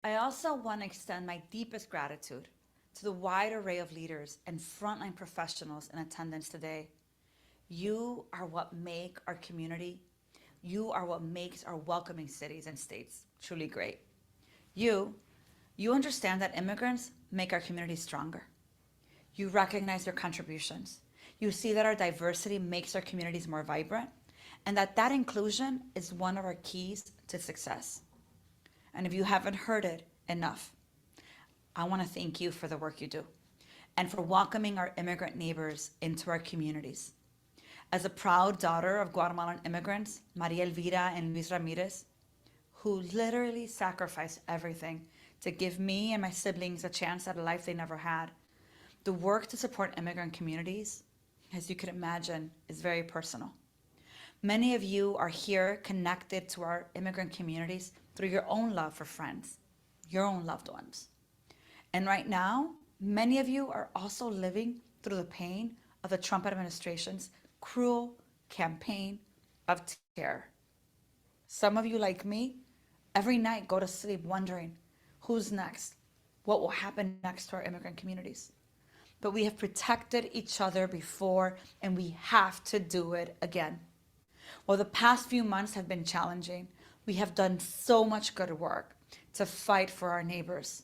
I also want to extend my deepest gratitude to the wide array of leaders and frontline professionals in attendance today. You are what make our community, you are what makes our welcoming cities and states truly great. You, you understand that immigrants make our communities stronger. You recognize their contributions. You see that our diversity makes our communities more vibrant and that inclusion is one of our keys to success. And if you haven't heard it enough, I want to thank you for the work you do and for welcoming our immigrant neighbors into our communities. As a proud daughter of Guatemalan immigrants, Maria Elvira and Luis Ramirez, who literally sacrificed everything to give me and my siblings a chance at a life they never had, the work to support immigrant communities, as you can imagine, is very personal. Many of you are here connected to our immigrant communities through your own love for friends, your own loved ones. And right now, many of you are also living through the pain of the Trump administration's cruel campaign of terror. Some of you, like me, every night go to sleep wondering who's next, what will happen next to our immigrant communities. But we have protected each other before, and we have to do it again. While the past few months have been challenging, we have done so much good work to fight for our neighbors.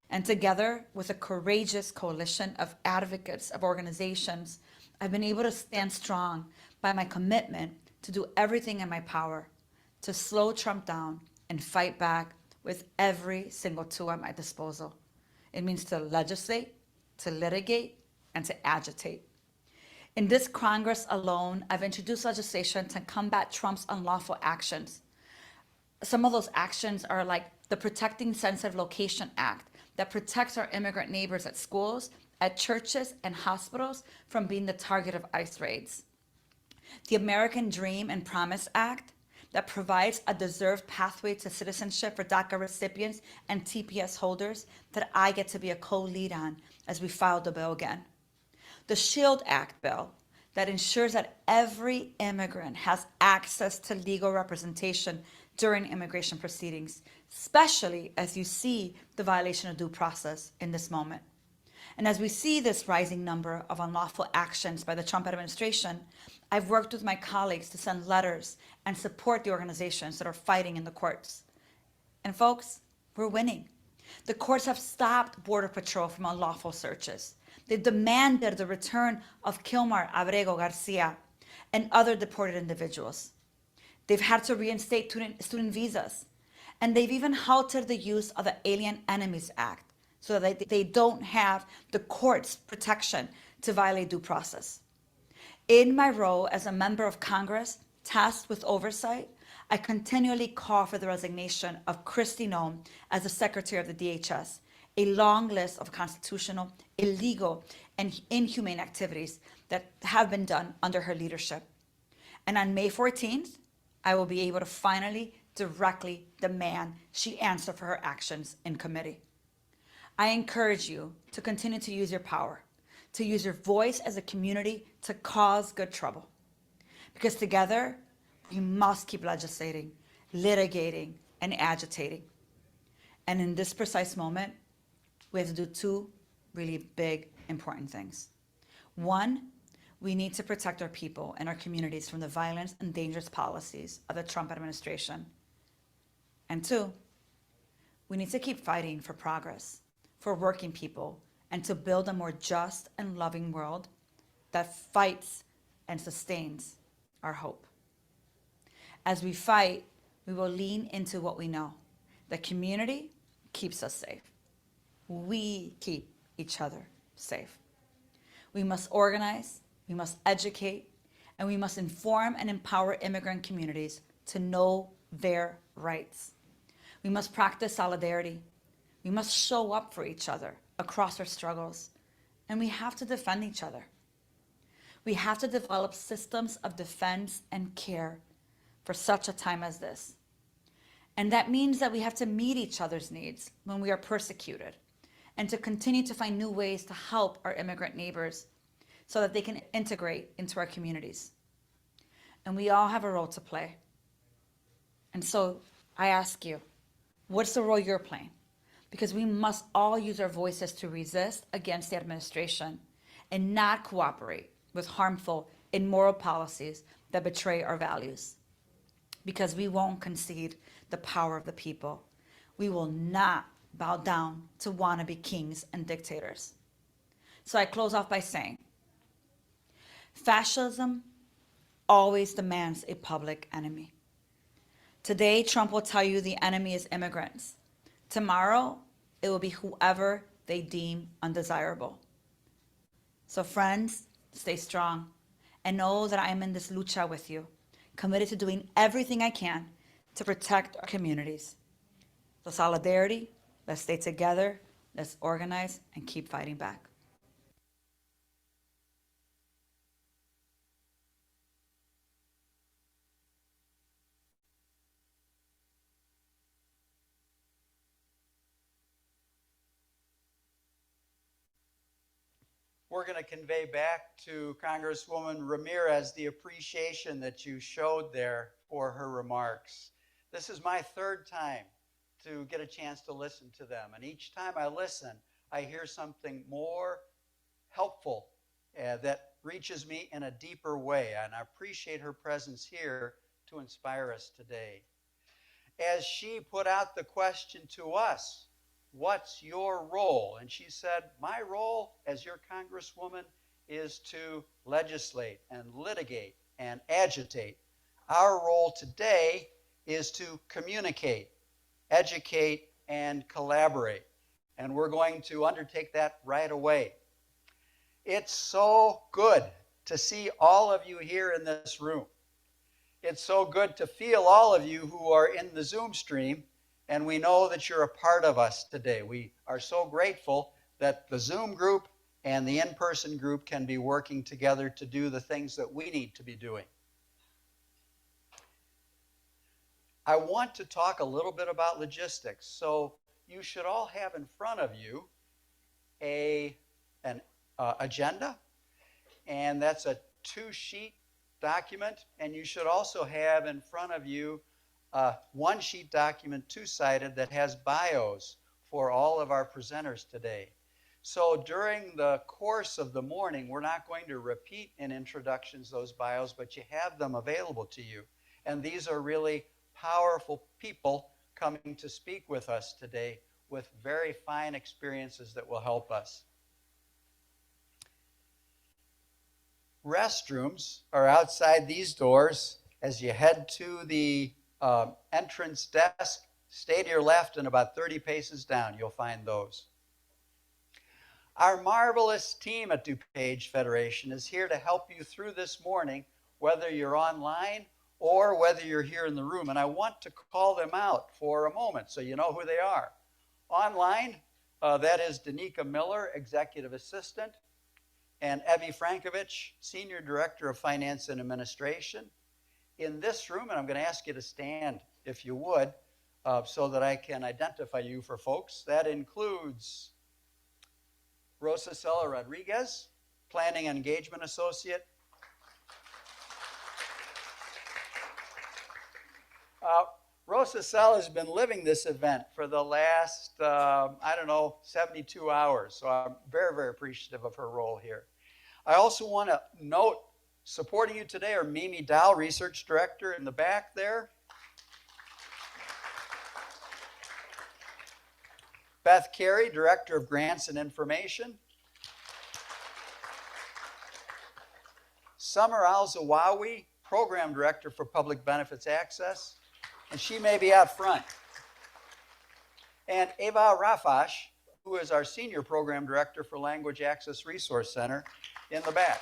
And together with a courageous coalition of advocates, of organizations, I've been able to stand strong by my commitment to do everything in my power to slow Trump down and fight back with every single tool at my disposal. It means to legislate, to litigate, and to agitate. In this Congress alone, I've introduced legislation to combat Trump's unlawful actions. Some of those actions are like the Protecting Sensitive Location Act that protects our immigrant neighbors at schools, at churches, and hospitals from being the target of ICE raids. The American Dream and Promise Act that provides a deserved pathway to citizenship for DACA recipients and TPS holders that I get to be a co-lead on as we file the bill again. The SHIELD Act bill that ensures that every immigrant has access to legal representation during immigration proceedings, especially as you see the violation of due process in this moment. And as we see this rising number of unlawful actions by the Trump administration, I've worked with my colleagues to send letters and support the organizations that are fighting in the courts. And folks, we're winning. The courts have stopped Border Patrol from unlawful searches. They've demanded the return of Kilmar Abrego Garcia and other deported individuals. They've had to reinstate student visas. And they've even halted the use of the Alien Enemies Act so that they don't have the court's protection to violate due process. In my role as a member of Congress tasked with oversight, I continually call for the resignation of Kristi Noem as the Secretary of the DHS, a long list of constitutional, illegal, and inhumane activities that have been done under her leadership. And on May 14th, I will be able to finally directly demand she answer for her actions in committee. I encourage you to continue to use your power, to use your voice as a community to cause good trouble. Because together, we must keep legislating, litigating, and agitating. And in this precise moment, we have to do two really big, important things. One, we need to protect our people and our communities from the violence and dangerous policies of the Trump administration. And two, we need to keep fighting for progress, for working people, and to build a more just and loving world that fights and sustains our hope. As we fight, we will lean into what we know. The community keeps us safe. We keep each other safe. We must organize, we must educate, and we must inform and empower immigrant communities to know their rights. We must practice solidarity. We must show up for each other across our struggles, and we have to defend each other. We have to develop systems of defense and care for such a time as this. And that means that we have to meet each other's needs when we are persecuted and to continue to find new ways to help our immigrant neighbors so that they can integrate into our communities. And we all have a role to play. And so I ask you, What's the role you're playing? Because we must all use our voices to resist against the administration and not cooperate with harmful, immoral policies that betray our values. Because we won't concede the power of the people. We will not bow down to wannabe kings and dictators. So I close off by saying, fascism always demands a public enemy. Today, Trump will tell you the enemy is immigrants. Tomorrow, it will be whoever they deem undesirable. So friends, stay strong and know that I am in this lucha with you, committed to doing everything I can to protect our communities. So solidarity, let's stay together, let's organize and keep fighting back. We're going to convey back to Congresswoman Ramirez the appreciation that you showed there for her remarks. This is my third time to get a chance to listen to them. And each time I listen, I hear something more helpful that reaches me in a deeper way. And I appreciate her presence here to inspire us today. As she put out the question to us, what's your role? And she said, my role as your congresswoman is to legislate and litigate and agitate. Our role today is to communicate, educate, and collaborate. And we're going to undertake that right away. It's so good to see all of you here in this room. It's so good to feel all of you who are in the Zoom stream, and we know that you're a part of us today. We are so grateful that the Zoom group and the in-person group can be working together to do the things that we need to be doing. I want to talk a little bit about logistics. So you should all have in front of you an agenda, and that's a 2-sheet document, and you should also have in front of you a 1-sheet document, 2-sided, that has bios for all of our presenters today. So during the course of the morning, we're not going to repeat in introductions those bios, but you have them available to you. And these are really powerful people coming to speak with us today with very fine experiences that will help us. Restrooms are outside these doors. As you head to the entrance desk, stay to your left and about 30 paces down, you'll find those. Our marvelous team at DuPage Federation is here to help you through this morning, whether you're online or whether you're here in the room. And I want to call them out for a moment so you know who they are. Online, that is Danica Miller, Executive Assistant, and Evie Frankovich, Senior Director of Finance and Administration. In this room, and I'm going to ask you to stand if you would, so that I can identify you for folks. That includes Rosa Sella Rodriguez, Planning and Engagement Associate. Rosa Sella has been living this event for the last, 72 hours. So I'm very, very appreciative of her role here. I also want to note, supporting you today are Mimi Dow, Research Director in the back there. Beth Carey, Director of Grants and Information. Summer Al-Zawawi, Program Director for Public Benefits Access, and she may be out front. And Eva Rafash, who is our Senior Program Director for Language Access Resource Center, in the back.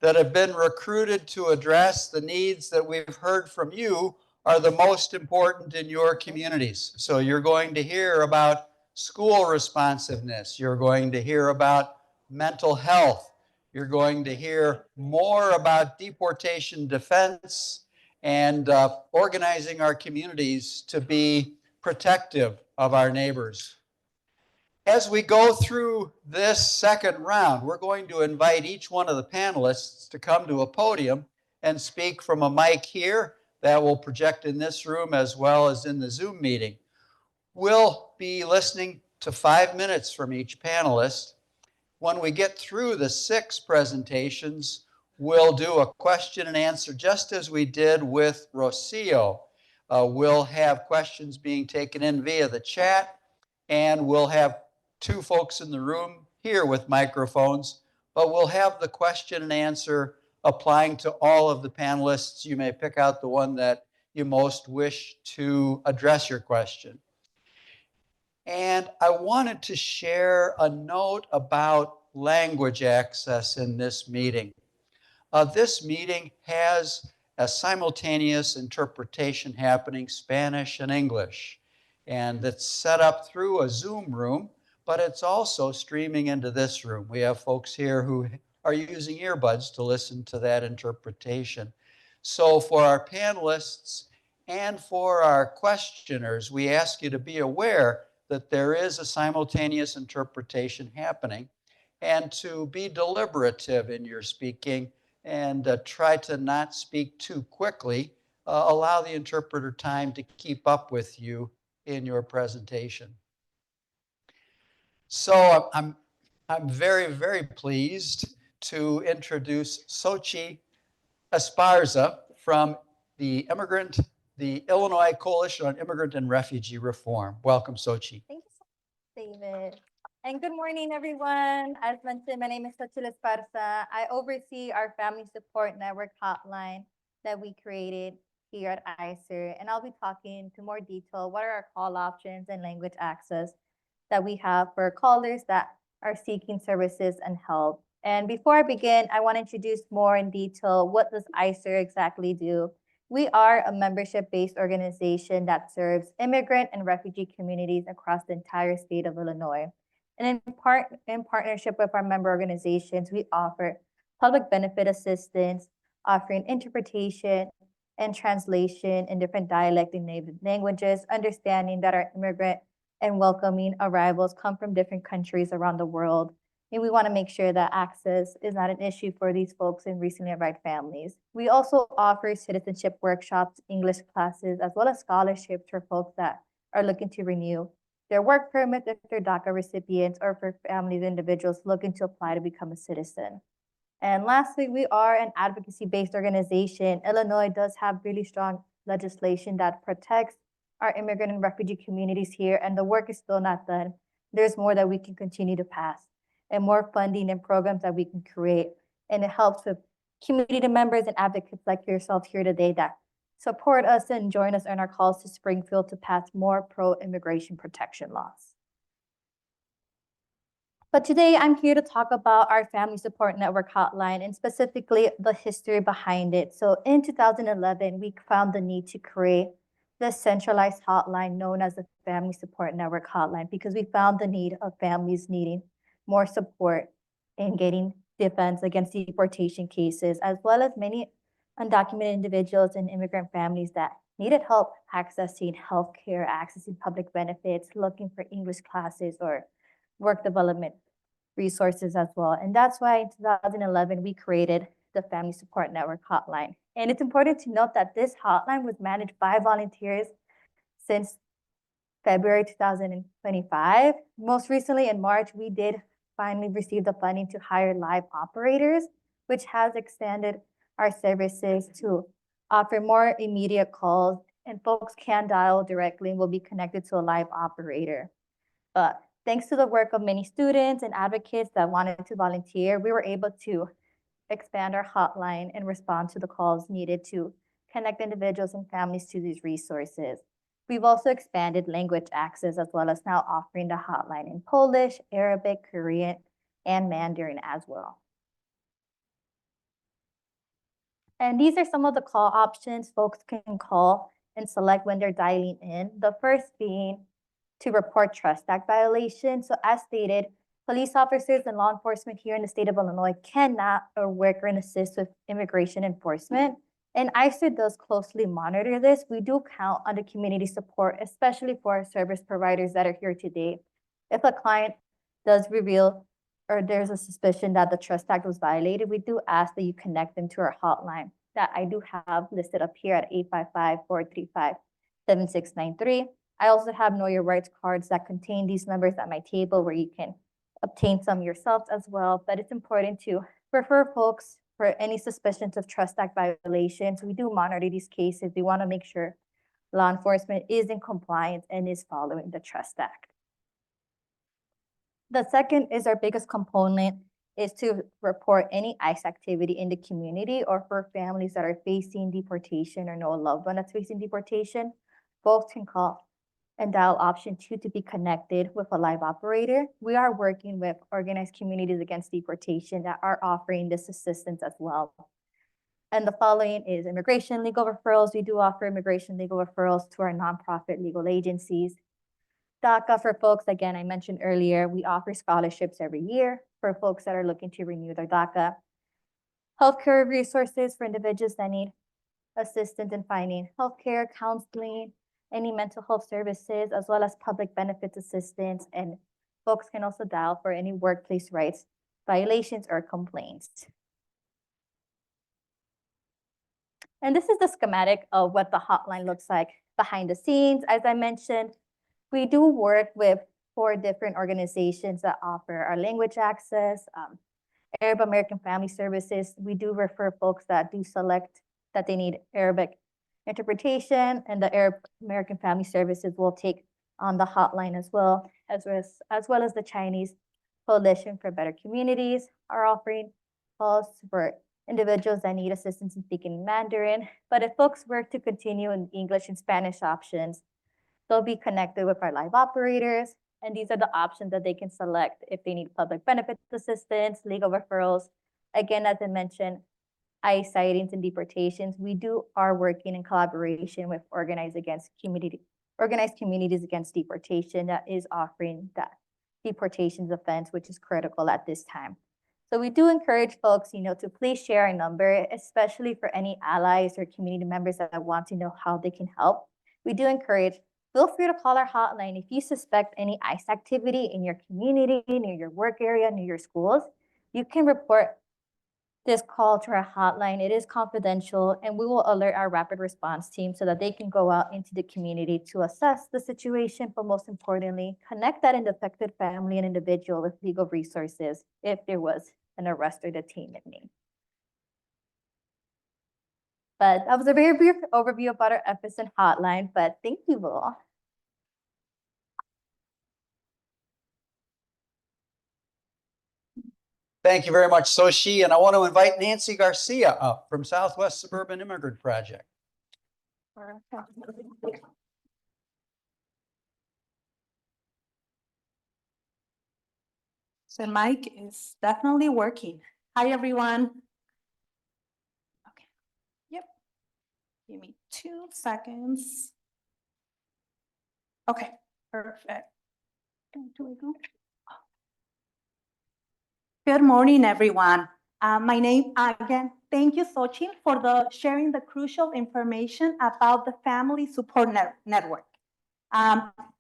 That have been recruited to address the needs that we've heard from you are the most important in your communities. So you're going to hear about school responsiveness. You're going to hear about mental health. You're going to hear more about deportation defense and organizing our communities to be protective of our neighbors. As we go through this second round, we're going to invite each one of the panelists to come to a podium and speak from a mic here. that will project in this room as well as in the Zoom meeting. We'll be listening to 5 minutes from each panelist. When we get through the 6 presentations, we'll do a question and answer just as we did with Rocio. We'll have questions being taken in via the chat, and we'll have 2 folks in the room here with microphones, but we'll have the question and answer applying to all of the panelists. You may pick out the one that you most wish to address your question. And I wanted to share a note about language access in this meeting. This meeting has a simultaneous interpretation happening, Spanish and English. And that's set up through a Zoom room, but it's also streaming into this room. We have folks here who are using earbuds to listen to that interpretation. So for our panelists and for our questioners, we ask you to be aware that there is a simultaneous interpretation happening, and to be deliberative in your speaking and try to not speak too quickly. Allow the interpreter time to keep up with you in your presentation. So I'm very, very pleased to introduce Xochitl Esparza from the Illinois Coalition on Immigrant and Refugee Reform. Welcome, Xochitl. Thank you so much, David. And good morning, everyone. As mentioned, my name is Xochitl Esparza. I oversee our Family Support Network hotline that we created here at ICER. And I'll be talking to more detail what are our call options and language access that we have for callers that are seeking services and help. And before I begin, I want to introduce more in detail what does ICER exactly do. We are a membership-based organization that serves immigrant and refugee communities across the entire state of Illinois. And in partnership with our member organizations, we offer public benefit assistance, offering interpretation and translation in different dialect and native languages, understanding that our immigrant and welcoming arrivals come from different countries around the world. And we want to make sure that access is not an issue for these folks and recently arrived families. We also offer citizenship workshops, English classes, as well as scholarships for folks that are looking to renew their work permit if they're DACA recipients, or for families and individuals looking to apply to become a citizen. And lastly, we are an advocacy-based organization. Illinois does have really strong legislation that protects our immigrant and refugee communities here, and the work is still not done. There's more that we can continue to pass, and more funding and programs that we can create. And it helps with community members and advocates like yourself here today that support us and join us in our calls to Springfield to pass more pro-immigration protection laws. But today I'm here to talk about our Family Support Network hotline and specifically the history behind it. So in 2011, we found the need to create the centralized hotline known as the Family Support Network hotline because we found the need of families needing more support in getting defense against deportation cases, as well as many undocumented individuals and immigrant families that needed help accessing healthcare, accessing public benefits, looking for English classes or work development resources as well. And that's why in 2011, we created the Family Support Network hotline. And it's important to note that this hotline was managed by volunteers since February 2025. Most recently in March, we did finally receive the funding to hire live operators, which has extended our services to offer more immediate calls, and folks can dial directly and will be connected to a live operator. But thanks to the work of many students and advocates that wanted to volunteer, we were able to expand our hotline and respond to the calls needed to connect individuals and families to these resources. We've also expanded language access as well as now offering the hotline in Polish, Arabic, Korean, and Mandarin as well. And these are some of the call options folks can call and select when they're dialing in. The first being to report Trust Act violations. So as stated, police officers and law enforcement here in the state of Illinois cannot or work or assist with immigration enforcement. And ICER does closely monitor this. We do count on the community support, especially for our service providers that are here today. If a client does reveal or there's a suspicion that the Trust Act was violated, we do ask that you connect them to our hotline that I do have listed up here at 855-435-7693. I also have Know Your Rights cards that contain these numbers at my table where you can obtain some yourselves as well. But it's important to refer folks for any suspicions of Trust Act violations. We do monitor these cases. We want to make sure law enforcement is in compliance and is following the Trust Act. The second is our biggest component is to report any ICE activity in the community or for families that are facing deportation or know a loved one that's facing deportation. Folks can call and dial option 2 to be connected with a live operator. We are working with organized communities against deportation that are offering this assistance as well. And the following is immigration legal referrals. We do offer immigration legal referrals to our nonprofit legal agencies. DACA for folks, again, I mentioned earlier, we offer scholarships every year for folks that are looking to renew their DACA. Healthcare resources for individuals that need assistance in finding healthcare, counseling, any mental health services, as well as public benefits assistance. And folks can also dial for any workplace rights violations or complaints. And this is the schematic of what the hotline looks like behind the scenes. As I mentioned, we do work with 4 different organizations that offer our language access, Arab American Family Services. We do refer folks that do select that they need Arabic interpretation, and the Arab American Family Services will take on the hotline as well as the Chinese Coalition for Better Communities are offering calls for individuals that need assistance in speaking Mandarin. But if folks were to continue in English and Spanish options, they'll be connected with our live operators, and these are the options that they can select if they need public benefits assistance, legal referrals. Again, as I mentioned, ICE sightings and deportations. We are working in collaboration with organized communities against deportation that is offering that deportations offense, which is critical at this time. So we do encourage folks, to please share our number, especially for any allies or community members that want to know how they can help. We do encourage, feel free to call our hotline if you suspect any ICE activity in your community, near your work area, near your schools. You can report this call to our hotline. It is confidential, and we will alert our rapid response team so that they can go out into the community to assess the situation, but most importantly, connect that affected family and individual with legal resources if there was an arrest or detainment need. But that was a very brief overview about our FSN hotline, but thank you all. Thank you very much, Soshi. And I want to invite Nancy Garcia up from Southwest Suburban Immigrant Project. So mic is definitely working. Hi, everyone. Okay. Yep. Give me 2 seconds. Okay, perfect. Good morning, everyone. My name, again, thank you, Xochitl, for sharing the crucial information about the Family Support Network.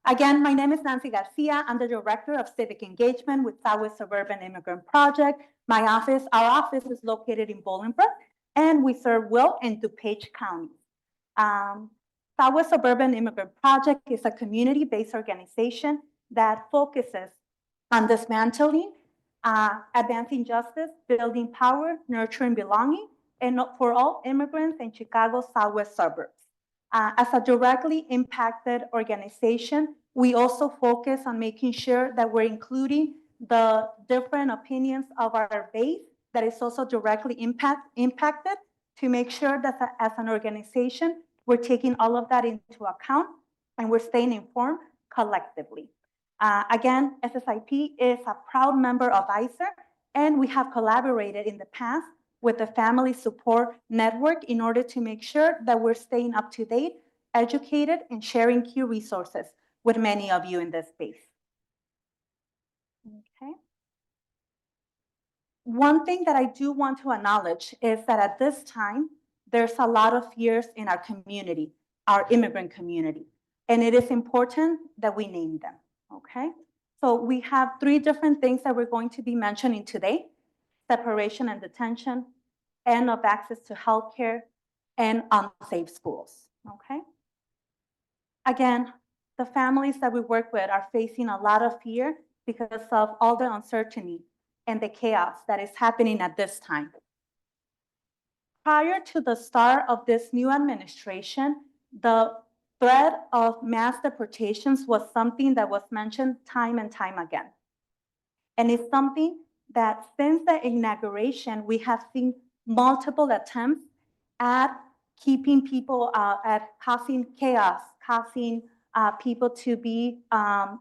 Again, my name is Nancy Garcia. I'm the Director of Civic Engagement with Southwest Suburban Immigrant Project. Our office is located in Bolingbrook, and we serve Will and DuPage counties. Southwest Suburban Immigrant Project is a community-based organization that focuses on dismantling, advancing justice, building power, nurturing belonging, and for all immigrants in Chicago's Southwest suburbs. As a directly impacted organization, we also focus on making sure that we're including the different opinions of our base that is also directly impacted to make sure that as an organization, we're taking all of that into account and we're staying informed collectively. Again, SSIP is a proud member of ICER, and we have collaborated in the past with the Family Support Network in order to make sure that we're staying up to date, educated, and sharing key resources with many of you in this space. Okay. One thing that I do want to acknowledge is that at this time, there's a lot of fears in our community, our immigrant community, and it is important that we name them, okay? So we have 3 different things that we're going to be mentioning today: separation and detention, end of access to healthcare, and unsafe schools, okay? Again, the families that we work with are facing a lot of fear because of all the uncertainty and the chaos that is happening at this time. Prior to the start of this new administration, the threat of mass deportations was something that was mentioned time and time again. And it's something that since the inauguration, we have seen multiple attempts at keeping people, at causing chaos, causing people to be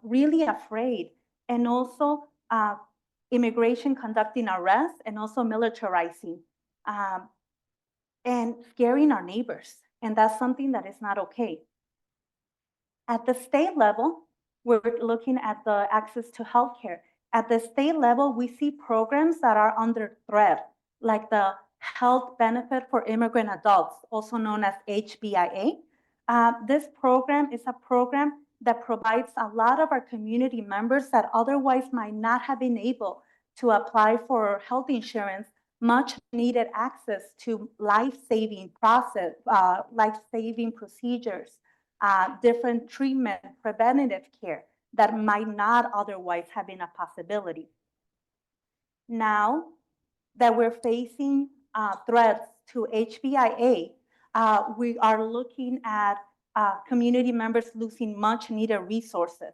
really afraid, and also immigration conducting arrests and also militarizing and scaring our neighbors. And that's something that is not okay. At the state level, we're looking at the access to healthcare. At the state level, we see programs that are under threat, like the Health Benefit for Immigrant Adults, also known as HBIA. This program is a program that provides a lot of our community members that otherwise might not have been able to apply for health insurance, much needed access to life-saving procedures, different treatment, preventative care that might not otherwise have been a possibility. Now that we're facing threats to HBIA, we are looking at community members losing much needed resources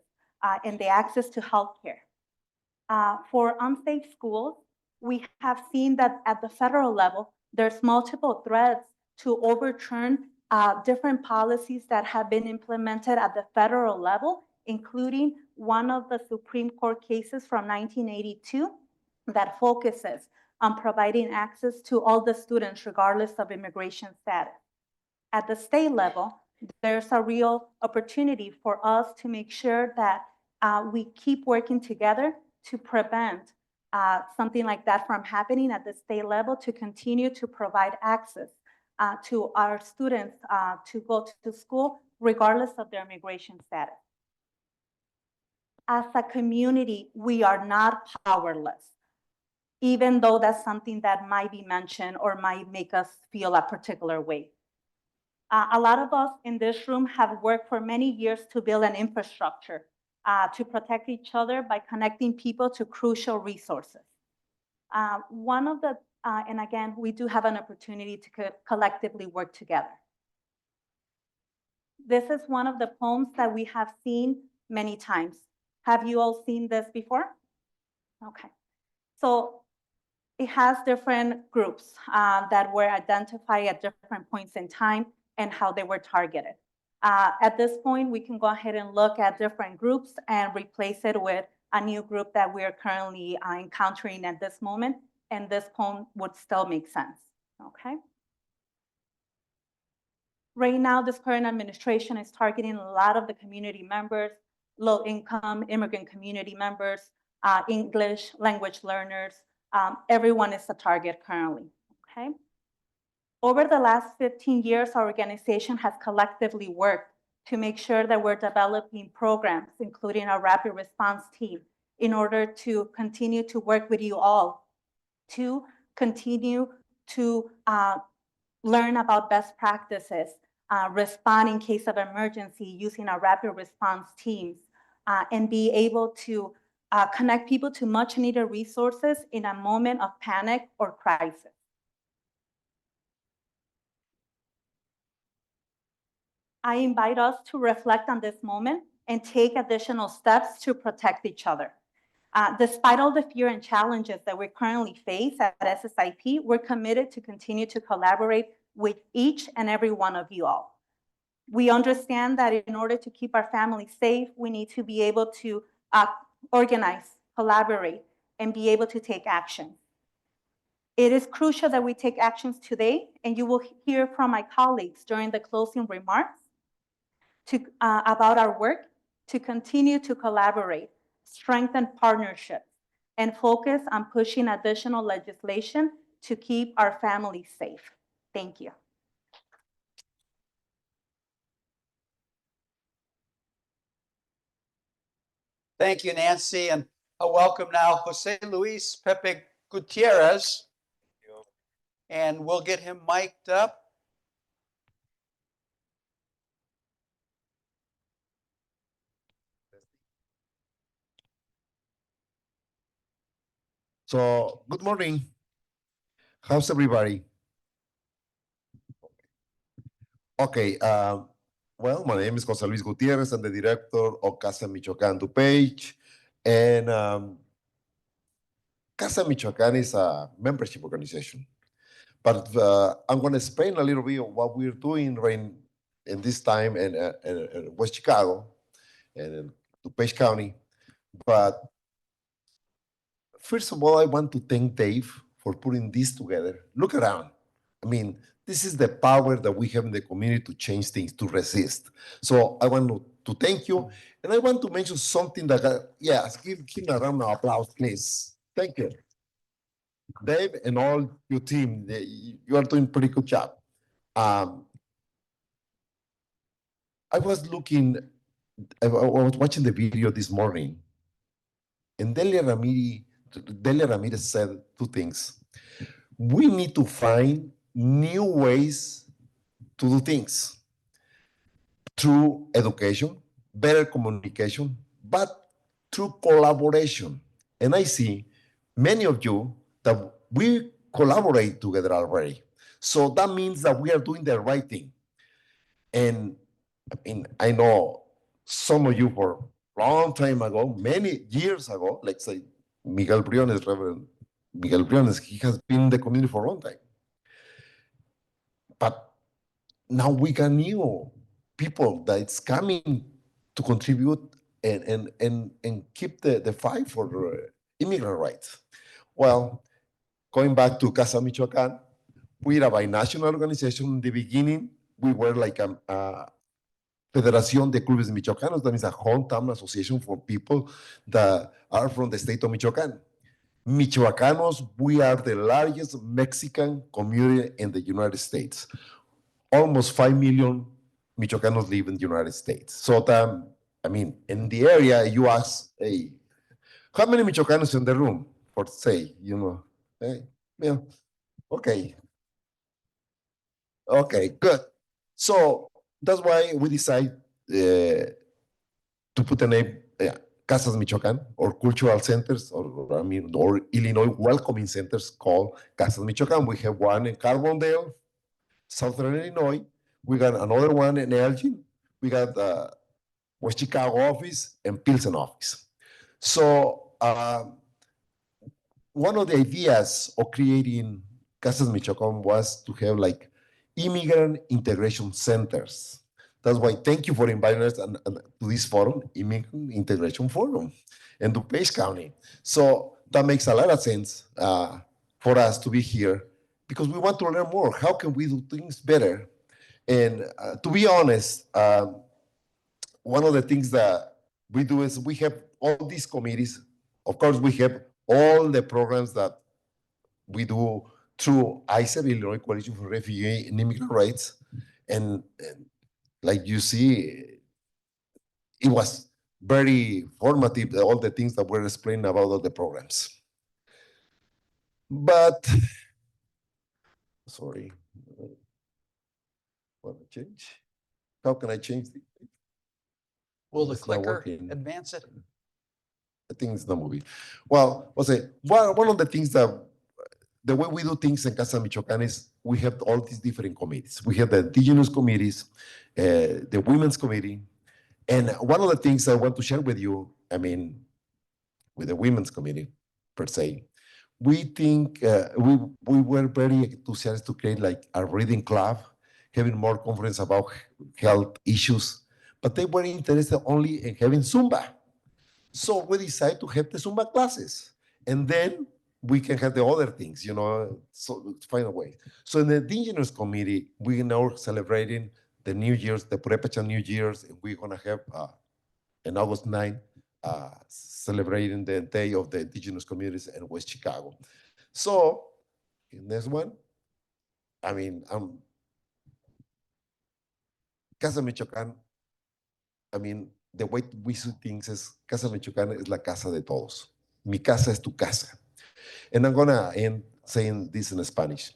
and the access to healthcare. For unsafe schools, we have seen that at the federal level, there's multiple threats to overturn different policies that have been implemented at the federal level, including one of the Supreme Court cases from 1982 that focuses on providing access to all the students regardless of immigration status. At the state level, there's a real opportunity for us to make sure that we keep working together to prevent something like that from happening at the state level, to continue to provide access to our students to go to school regardless of their immigration status. As a community, we are not powerless, even though that's something that might be mentioned or might make us feel a particular way. A lot of us in this room have worked for many years to build an infrastructure to protect each other by connecting people to crucial resources. And again, we do have an opportunity to collectively work together. This is one of the poems that we have seen many times. Have you all seen this before? Okay. So it has different groups that were identified at different points in time and how they were targeted. At this point, we can go ahead and look at different groups and replace it with a new group that we are currently encountering at this moment, and this poem would still make sense, okay? Right now, this current administration is targeting a lot of the community members, low-income immigrant community members, English language learners. Everyone is a target currently, okay? Over the last 15 years, our organization has collectively worked to make sure that we're developing programs, including our rapid response team, in order to continue to work with you all, to continue to learn about best practices, respond in case of emergency using our rapid response teams, and be able to connect people to much needed resources in a moment of panic or crisis. I invite us to reflect on this moment and take additional steps to protect each other. Despite all the fear and challenges that we currently face at SSIP, we're committed to continue to collaborate with each and every one of you all. We understand that in order to keep our families safe, we need to be able to organize, collaborate, and be able to take action. It is crucial that we take actions today, and you will hear from my colleagues during the closing remarks about our work to continue to collaborate, strengthen partnerships, and focus on pushing additional legislation to keep our families safe. Thank you. Thank you, Nancy, and I welcome now Jose Luis Pepe Gutierrez, and we'll get him mic'd up. So, good morning. How's everybody? Okay, well, my name is Jose Luis Gutierrez. I'm the director of Casa Michoacán DuPage. And Casa Michoacán is a membership organization. But I'm going to explain a little bit of what we're doing right in this time in West Chicago and in DuPage County. But first of all, I want to thank Dave for putting this together. Look around. I mean, this is the power that we have in the community to change things, to resist. So I want to thank you. And I want to mention something that, yes, give him a round of applause, please. Thank you. Dave and all your team, you are doing a pretty good job. I was watching the video this morning, and Delia Ramirez said two things. We need to find new ways to do things through education, better communication, but through collaboration. And I see many of you that we collaborate together already. So that means that we are doing the right thing. And I mean, I know some of you for a long time ago, many years ago, let's say Miguel Briones, Reverend Miguel Briones, he has been in the community for a long time. But now we got new people that's coming to contribute and keep the fight for immigrant rights. Well, going back to Casa Michoacán, we're a binational organization. In the beginning, we were like a Federación de Clubes Michoacanos, that means a hometown association for people that are from the state of Michoacán. Michoacanos, we are the largest Mexican community in the United States. Almost 5 million Michoacanos live in the United States. So, I mean, in the area, you ask, hey, how many Michoacanos in the room? For say, you know, hey, yeah, okay. Okay, good. So that's why we decide to put the name Casas Michoacán, or cultural centers, or Illinois welcoming centers called Casas Michoacán. We have one in Carbondale, Southern Illinois. We got another one in Elgin. We got West Chicago office and Pilsen office. So one of the ideas of creating Casas Michoacán was to have like immigrant integration centers. That's why thank you for inviting us to this forum, Immigrant Integration Forum in DuPage County. So that makes a lot of sense for us to be here because we want to learn more. How can we do things better? And to be honest, one of the things that we do is we have all these committees. Of course, we have all the programs that we do through ISEP, Illinois Coalition for Refugee and Immigrant Rights. And like you see, it was very formative, all the things that were explained about all the programs. But, sorry, want to change? How can I change the? Will the It's not clicker working. advance it? I think it's not moving. Well, I'll say, one of the things that, the way we do things in Casa Michoacán is we have all these different committees. We have the indigenous committees, the women's committee. And one of the things I want to share with you, I mean, with the women's committee per se, we think we were very enthusiastic to create like a reading club, having more conference about health issues, but they were interested only in having Zumba. So we decided to have the Zumba classes, and then we can have the other things, you know, so find a way. So in the Indigenous Committee, we now celebrating the New Year's, the Purepecha New Year's, and we're gonna have in August 9, celebrating the Day of the Indigenous Communities in West Chicago. So, next one, I mean, Casa Michoacán, I mean, the way we see things is Casa Michoacán es la casa de todos. Mi casa es tu casa. And I'm gonna end saying this in Spanish.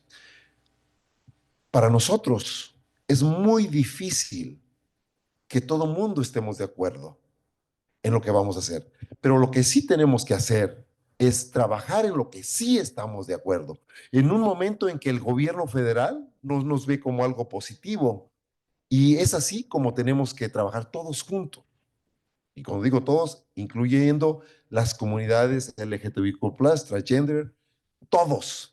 Para nosotros es muy difícil que todo mundo estemos de acuerdo en lo que vamos a hacer. Pero lo que sí tenemos que hacer es trabajar en lo que sí estamos de acuerdo. En un momento en que el gobierno federal no nos ve como algo positivo, y es así como tenemos que trabajar todos juntos. Y cuando digo todos, incluyendo las comunidades LGTBIQ+, transgender, todos.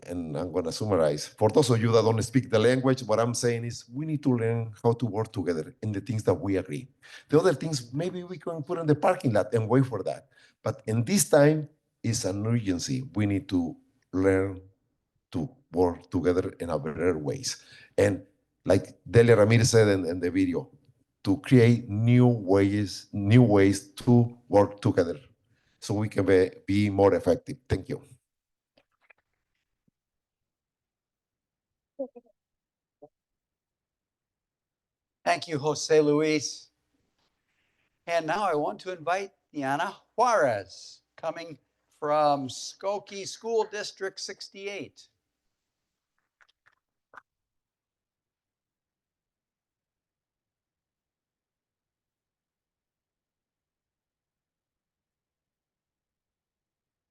And I'm going to summarize. For those of you that don't speak the language, what I'm saying is we need to learn how to work together in the things that we agree. The other things, maybe we can put in the parking lot and wait for that. But in this time, it's an urgency. We need to learn to work together in a better ways. And like Delia Ramirez said in the video, to create new ways to work together so we can be more effective. Thank you. Thank you, Jose Luis. And now I want to invite Diana Juarez, coming from Skokie School District 68.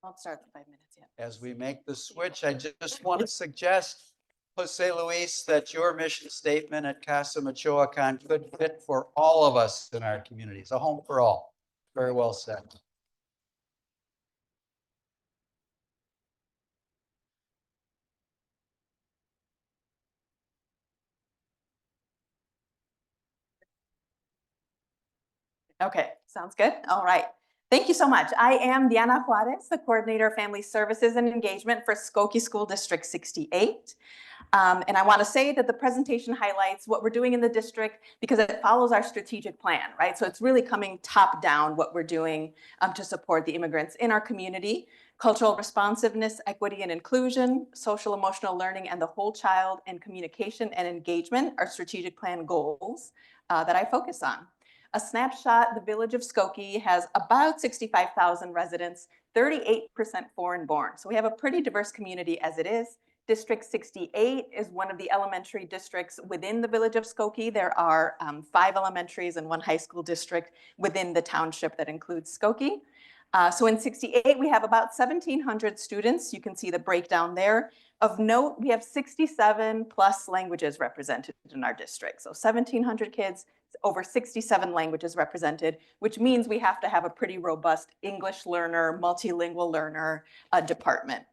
I'll start the 5 minutes, yeah. As we make the switch, I just want to suggest, Jose Luis, that your mission statement at Casa Michoacan could fit for all of us in our communities, a home for all. Very well said. Okay, sounds good. All right. Thank you so much. I am Diana Juarez, the Coordinator of Family Services and Engagement for Skokie School District 68. And I want to say that the presentation highlights what we're doing in the district because it follows our strategic plan, right? So it's really coming top down what we're doing to support the immigrants in our community, cultural responsiveness, equity and inclusion, social emotional learning, and the whole child, and communication and engagement are strategic plan goals that I focus on. A snapshot, the village of Skokie has about 65,000 residents, 38% foreign born. So we have a pretty diverse community as it is. District 68 is one of the elementary districts within the village of Skokie. There are 5 elementaries and 1 high school district within the township that includes Skokie. So in 68, we have about 1,700 students. You can see the breakdown there. Of note, we have 67 plus languages represented in our district. So 1,700 kids, over 67 languages represented, which means we have to have a pretty robust English learner, multilingual learner department.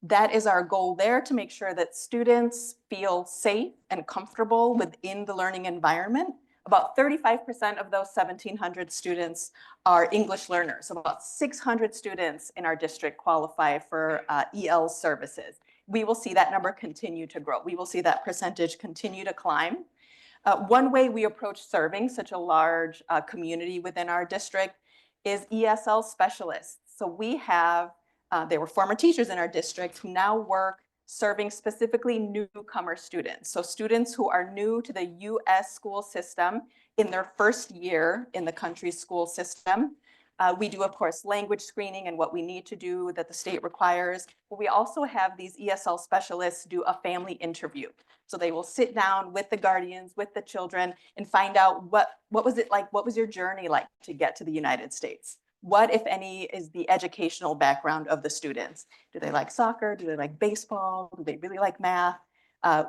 That is our goal there, to make sure that students feel safe and comfortable within the learning environment. About 35% of those 1,700 students are English learners. So about 600 students in our district qualify for EL services. We will see that number continue to grow. We will see that percentage continue to climb. One way we approach serving such a large community within our district is ESL specialists. So we have they were former teachers in our district who now work serving specifically newcomer students. So students who are new to the US school system in their first year in the country's school system. We do, of course, language screening and what we need to do that the state requires. But we also have these ESL specialists do a family interview. So they will sit down with the guardians, with the children, and find out what was it like, what was your journey like to get to the United States? What, if any, is the educational background of the students? Do they like soccer? Do they like baseball? Do they really like math?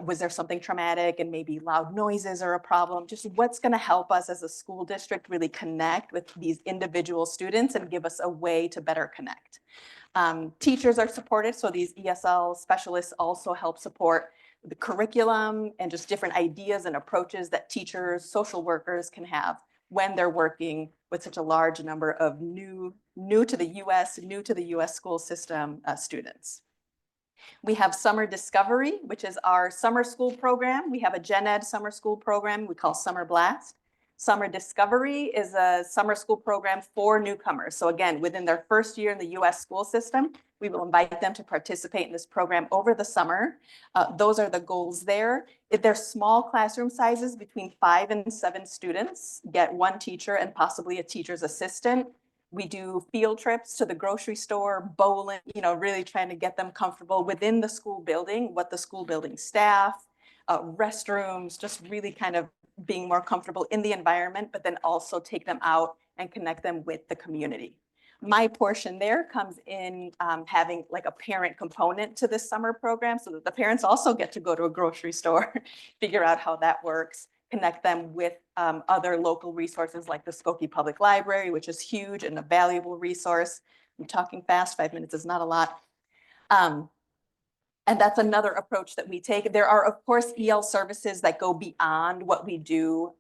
Was there something traumatic and maybe loud noises are a problem? Just what's going to help us as a school district really connect with these individual students and give us a way to better connect. Teachers are supported, so these ESL specialists also help support the curriculum and just different ideas and approaches that teachers, social workers can have when they're working with such a large number of new to the US school system students. We have Summer Discovery, which is our summer school program. We have a Gen Ed summer school program we call Summer Blast. Summer Discovery is a summer school program for newcomers. So again, within their first year in the US school system, we will invite them to participate in this program over the summer. Those are the goals there. If they're small classroom sizes, between 5 and 7 students, get 1 teacher and possibly a teacher's assistant. We do field trips to the grocery store, bowling, really trying to get them comfortable within the school building, what the school building staff, restrooms, just really kind of being more comfortable in the environment, but then also take them out and connect them with the community. My portion there comes in having like a parent component to this summer program so that the parents also get to go to a grocery store, figure out how that works, connect them with other local resources like the Skokie Public Library, which is huge and a valuable resource. I'm talking fast, 5 minutes is not a lot. And that's another approach that we take. There are, of course, EL services that go beyond what we do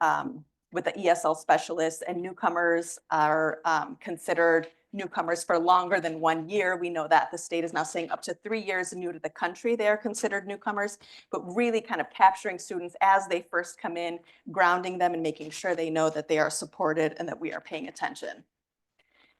with the ESL specialists, and newcomers are considered newcomers for longer than 1 year. We know that the state is now saying up to 3 years new to the country, they are considered newcomers, but really kind of capturing students as they first come in, grounding them and making sure they know that they are supported and that we are paying attention.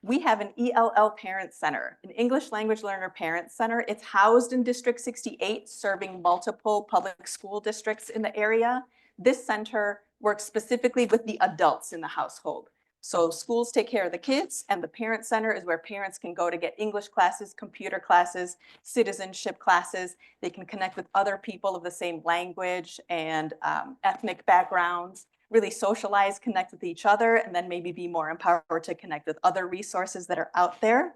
We have an ELL Parent Center, an English Language Learner Parent Center. It's housed in District 68, serving multiple public school districts in the area. This center works specifically with the adults in the household. So schools take care of the kids, and the Parent Center is where parents can go to get English classes, computer classes, citizenship classes. They can connect with other people of the same language and ethnic backgrounds, really socialize, connect with each other, and then maybe be more empowered to connect with other resources that are out there.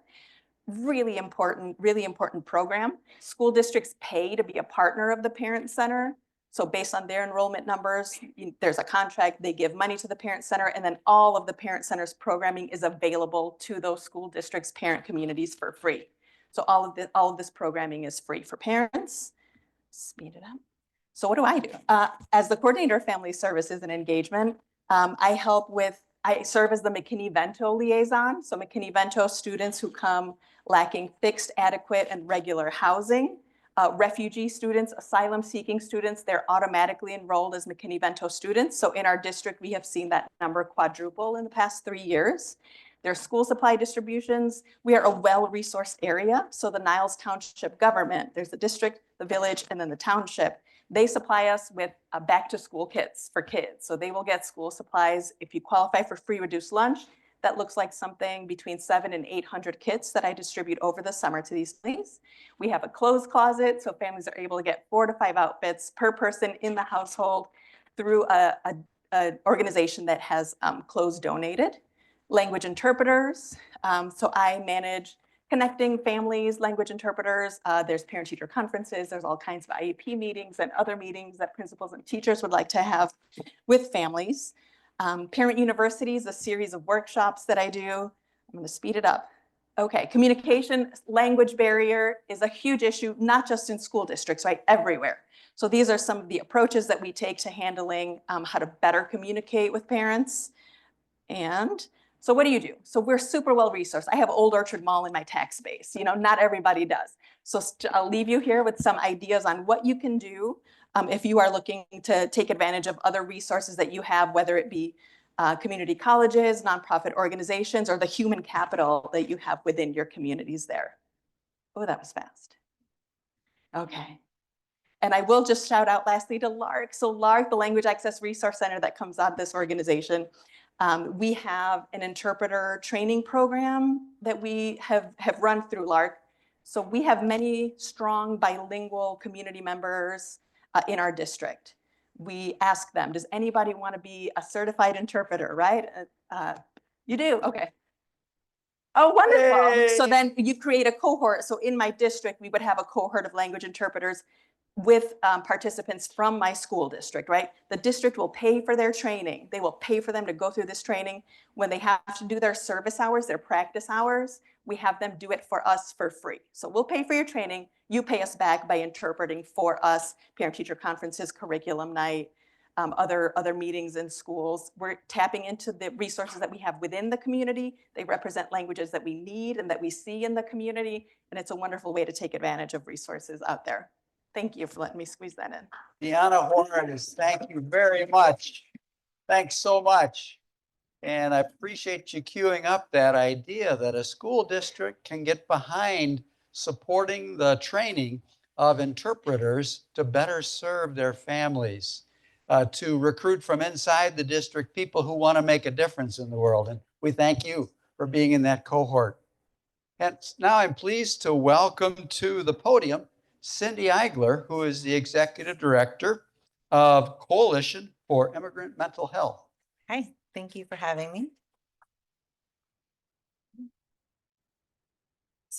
Really important program. School districts pay to be a partner of the Parent Center. So based on their enrollment numbers, there's a contract, they give money to the Parent Center, and then all of the Parent Center's programming is available to those school districts' parent communities for free. So all of this programming is free for parents. Speed it up. So what do I do? As the coordinator of family services and engagement, I serve as the McKinney-Vento liaison. So McKinney-Vento students who come lacking fixed, adequate, and regular housing. Refugee students, asylum-seeking students, they're automatically enrolled as McKinney-Vento students. So in our district, we have seen that number quadruple in the past 3 years. There's school supply distributions. We are a well-resourced area. So the Niles Township government, there's the district, the village, and then the township. They supply us with back-to-school kits for kids. So they will get school supplies. If you qualify for free reduced lunch, that looks like something between 700 and 800 kits that I distribute over the summer to these families. We have a clothes closet, so families are able to get 4 to 5 outfits per person in the household through an organization that has clothes donated. Language interpreters, so I manage connecting families, language interpreters. There's parent-teacher conferences. There's all kinds of IEP meetings and other meetings that principals and teachers would like to have with families. Parent universities, a series of workshops that I do. I'm going to speed it up. Okay, communication, language barrier is a huge issue, not just in school districts, right? Everywhere. So these are some of the approaches that we take to handling how to better communicate with parents. And so what do you do? So we're super well resourced. I have Old Orchard Mall in my tax base. You know, not everybody does. So I'll leave you here with some ideas on what you can do if you are looking to take advantage of other resources that you have, whether it be community colleges, nonprofit organizations, or the human capital that you have within your communities there. Oh, that was fast. Okay. And I will just shout out lastly to LARC. So LARC, the Language Access Resource Center that comes out of this organization, we have an interpreter training program that we have run through LARC. So we have many strong bilingual community members in our district. We ask them, does anybody want to be a certified interpreter, right? You do, okay. Oh, wonderful. Yay. So then you create a cohort. So in my district, we would have a cohort of language interpreters with participants from my school district, right? The district will pay for their training. They will pay for them to go through this training. When they have to do their service hours, their practice hours, we have them do it for us for free. So we'll pay for your training. You pay us back by interpreting for us, parent-teacher conferences, curriculum night, other meetings in schools. We're tapping into the resources that we have within the community. They represent languages that we need and that we see in the community. And it's a wonderful way to take advantage of resources out there. Thank you for letting me squeeze that in. Deanna Horns, thank you very much. Thanks so much. And I appreciate you queuing up that idea that a school district can get behind supporting the training of interpreters to better serve their families, to recruit from inside the district people who want to make a difference in the world. And we thank you for being in that cohort. And now I'm pleased to welcome to the podium Cindy Eigler, who is the Executive Director of Coalition for Immigrant Mental Health. Hi, thank you for having me.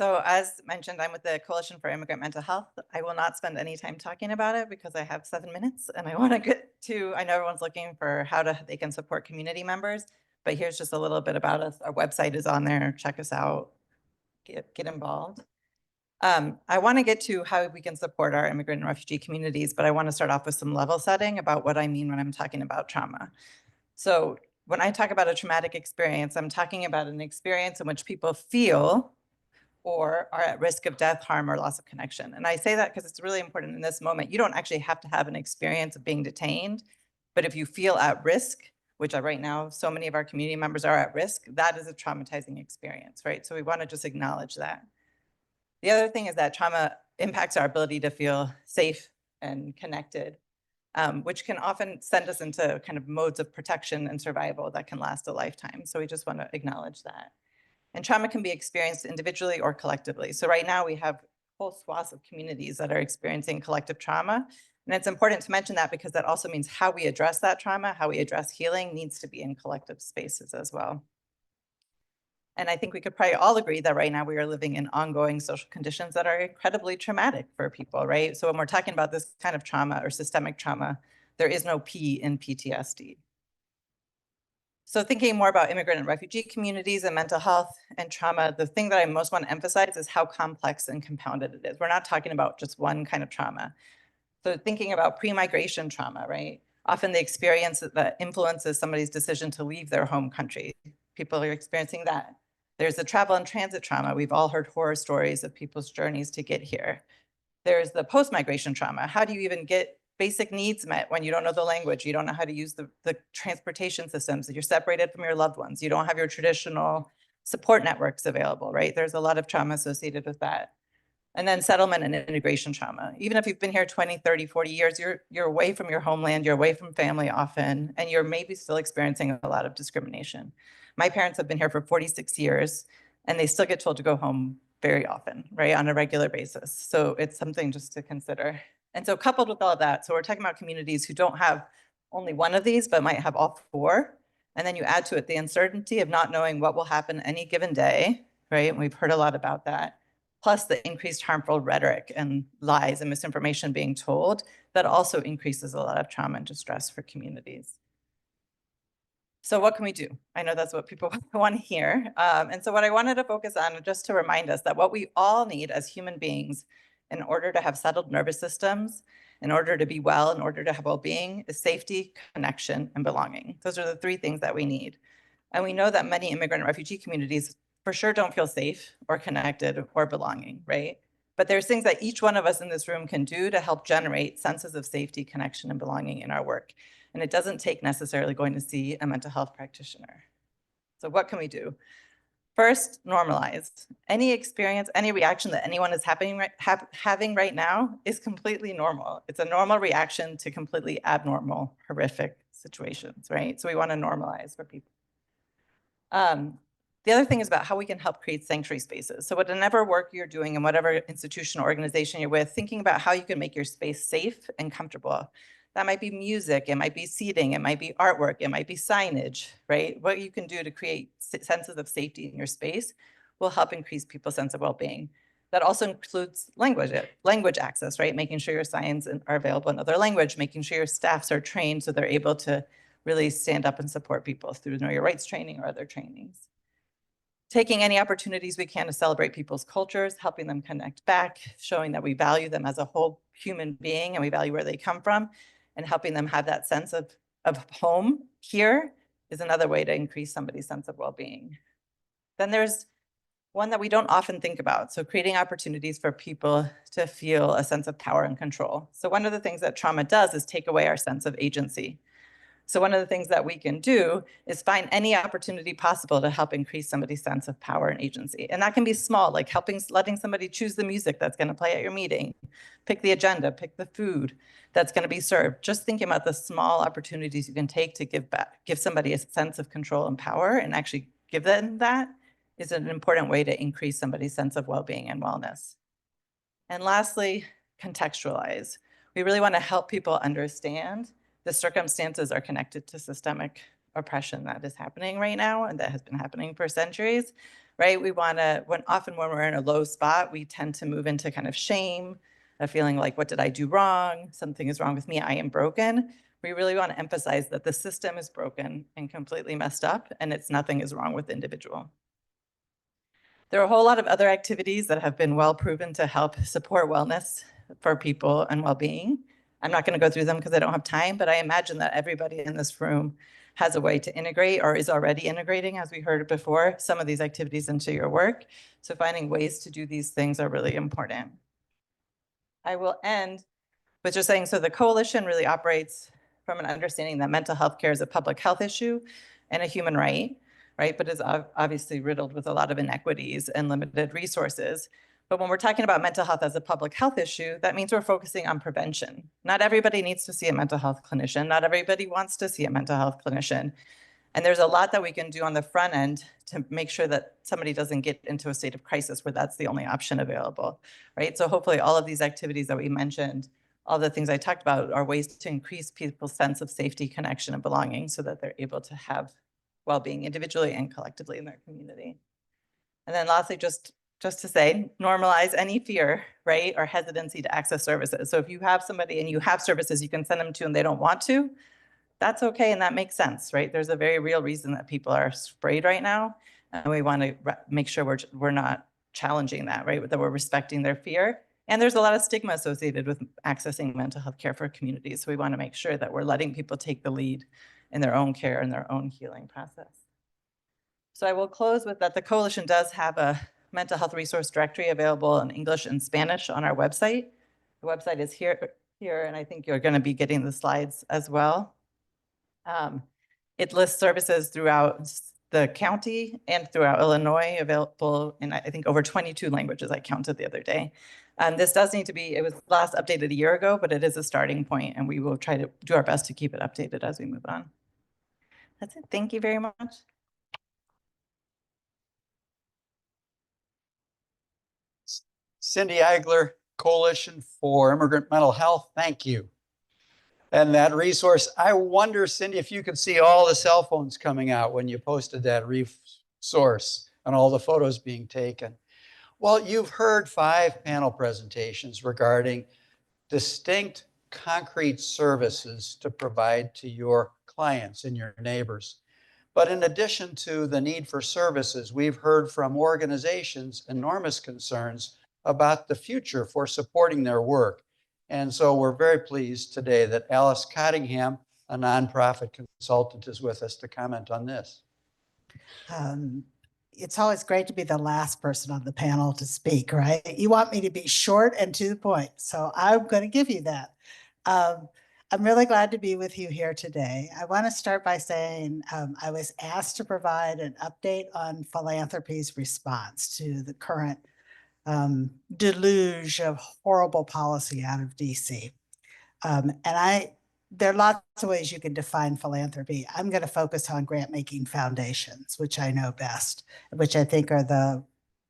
So as mentioned, I'm with the Coalition for Immigrant Mental Health. I will not spend any time talking about it because I have 7 minutes and I want to get to, I know everyone's looking for how they can support community members, but here's just a little bit about us. Our website is on there. Check us out, get involved. I want to get to how we can support our immigrant and refugee communities, but I want to start off with some level setting about what I mean when I'm talking about trauma. So when I talk about a traumatic experience, I'm talking about an experience in which people feel or are at risk of death, harm, or loss of connection. And I say that because it's really important in this moment. You don't actually have to have an experience of being detained, but if you feel at risk, which right now, so many of our community members are at risk, that is a traumatizing experience, right? So we want to just acknowledge that. The other thing is that trauma impacts our ability to feel safe and connected, which can often send us into kind of modes of protection and survival that can last a lifetime. So we just want to acknowledge that. And trauma can be experienced individually or collectively. So right now we have whole swaths of communities that are experiencing collective trauma. And it's important to mention that because that also means how we address that trauma, how we address healing needs to be in collective spaces as well. And I think we could probably all agree that right now we are living in ongoing social conditions that are incredibly traumatic for people, right? So when we're talking about this kind of trauma or systemic trauma, there is no P in PTSD. So thinking more about immigrant and refugee communities and mental health and trauma, the thing that I most want to emphasize is how complex and compounded it is. We're not talking about just one kind of trauma. So thinking about pre-migration trauma, right? Often the experience that influences somebody's decision to leave their home country. People are experiencing that. There's the travel and transit trauma. We've all heard horror stories of people's journeys to get here. There's the post-migration trauma. How do you even get basic needs met when you don't know the language, you don't know how to use the transportation systems, you're separated from your loved ones, you don't have your traditional support networks available, right? There's a lot of trauma associated with that. And then settlement and integration trauma. Even if you've been here 20, 30, 40 years, you're away from your homeland, you're away from family often, and you're maybe still experiencing a lot of discrimination. My parents have been here for 46 years, and they still get told to go home very often, right, on a regular basis. So it's something just to consider. And so coupled with all of that, so we're talking about communities who don't have only one of these, but might have all four. And then you add to it the uncertainty of not knowing what will happen any given day, right? And we've heard a lot about that. Plus the increased harmful rhetoric and lies and misinformation being told, that also increases a lot of trauma and distress for communities. So what can we do? I know that's what people want to hear. And so what I wanted to focus on, just to remind us that what we all need as human beings in order to have settled nervous systems, in order to be well, in order to have well-being, is safety, connection, and belonging. Those are the three things that we need. And we know that many immigrant and refugee communities for sure don't feel safe or connected or belonging, right? But there's things that each one of us in this room can do to help generate senses of safety, connection, and belonging in our work. And it doesn't take necessarily going to see a mental health practitioner. So what can we do? First, normalize. Any experience, any reaction that anyone is having right now is completely normal. It's a normal reaction to completely abnormal, horrific situations, right? So we want to normalize for people. The other thing is about how we can help create sanctuary spaces. So whatever work you're doing in whatever institution or organization you're with, thinking about how you can make your space safe and comfortable. That might be music, it might be seating, it might be artwork, it might be signage, right? What you can do to create senses of safety in your space will help increase people's sense of well-being. That also includes language access, right? Making sure your signs are available in other language, making sure your staffs are trained so they're able to really stand up and support people through Know Your Rights training or other trainings. Taking any opportunities we can to celebrate people's cultures, helping them connect back, showing that we value them as a whole human being and we value where they come from, and helping them have that sense of home here is another way to increase somebody's sense of well-being. Then there's one that we don't often think about. So creating opportunities for people to feel a sense of power and control. So one of the things that trauma does is take away our sense of agency. So one of the things that we can do is find any opportunity possible to help increase somebody's sense of power and agency. And that can be small, like letting somebody choose the music that's going to play at your meeting, pick the agenda, pick the food that's going to be served. Just thinking about the small opportunities you can take to give back, give somebody a sense of control and power and actually give them that is an important way to increase somebody's sense of well-being and wellness. And lastly, contextualize. We really want to help people understand the circumstances are connected to systemic oppression that is happening right now and that has been happening for centuries, right? We want to, often when we're in a low spot, we tend to move into kind of shame, a feeling like, what did I do wrong? Something is wrong with me. I am broken. We really want to emphasize that the system is broken and completely messed up, and nothing is wrong with the individual. There are a whole lot of other activities that have been well proven to help support wellness for people and well-being. I'm not going to go through them because I don't have time, but I imagine that everybody in this room has a way to integrate or is already integrating, as we heard before, some of these activities into your work. So finding ways to do these things are really important. I will end with just saying, so the coalition really operates from an understanding that mental health care is a public health issue and a human right, but is obviously riddled with a lot of inequities and limited resources. But when we're talking about mental health as a public health issue, that means we're focusing on prevention. Not everybody needs to see a mental health clinician. Not everybody wants to see a mental health clinician. And there's a lot that we can do on the front end to make sure that somebody doesn't get into a state of crisis where that's the only option available, right? So hopefully all of these activities that we mentioned, all the things I talked about, are ways to increase people's sense of safety, connection, and belonging so that they're able to have well-being individually and collectively in their community. And then lastly, just to say, normalize any fear, right, or hesitancy to access services. So if you have somebody and you have services you can send them to and they don't want to, that's okay, and that makes sense, right? There's a very real reason that people are afraid right now, and we want to make sure we're not challenging that, right? That we're respecting their fear. And there's a lot of stigma associated with accessing mental health care for communities, so we want to make sure that we're letting people take the lead in their own care and their own healing process. So I will close with that the coalition does have a mental health resource directory available in English and Spanish on our website. The website is here, and I think you're going to be getting the slides as well. It lists services throughout the county and throughout Illinois, available in, I think, over 22 languages I counted the other day. This does need to be, it was last updated a year ago, but it is a starting point, and we will try to do our best to keep it updated as we move on. That's it. Thank you very much. Cindy Eigler, Coalition for Immigrant Mental Health, thank you. And that resource, I wonder, Cindy, if you could see all the cell phones coming out when you posted that resource and all the photos being taken. Well, you've heard 5 panel presentations regarding distinct concrete services to provide to your clients and your neighbors. But in addition to the need for services, we've heard from organizations enormous concerns about the future for supporting their work. And so we're very pleased today that Alice Cottingham, a nonprofit consultant, is with us to comment on this. It's always great to be the last person on the panel to speak, right? You want me to be short and to the point, so I'm going to give you that. I'm really glad to be with you here today. I want to start by saying I was asked to provide an update on philanthropy's response to the current deluge of horrible policy out of DC. There are lots of ways you can define philanthropy. I'm going to focus on grant-making foundations, which I know best, which I think are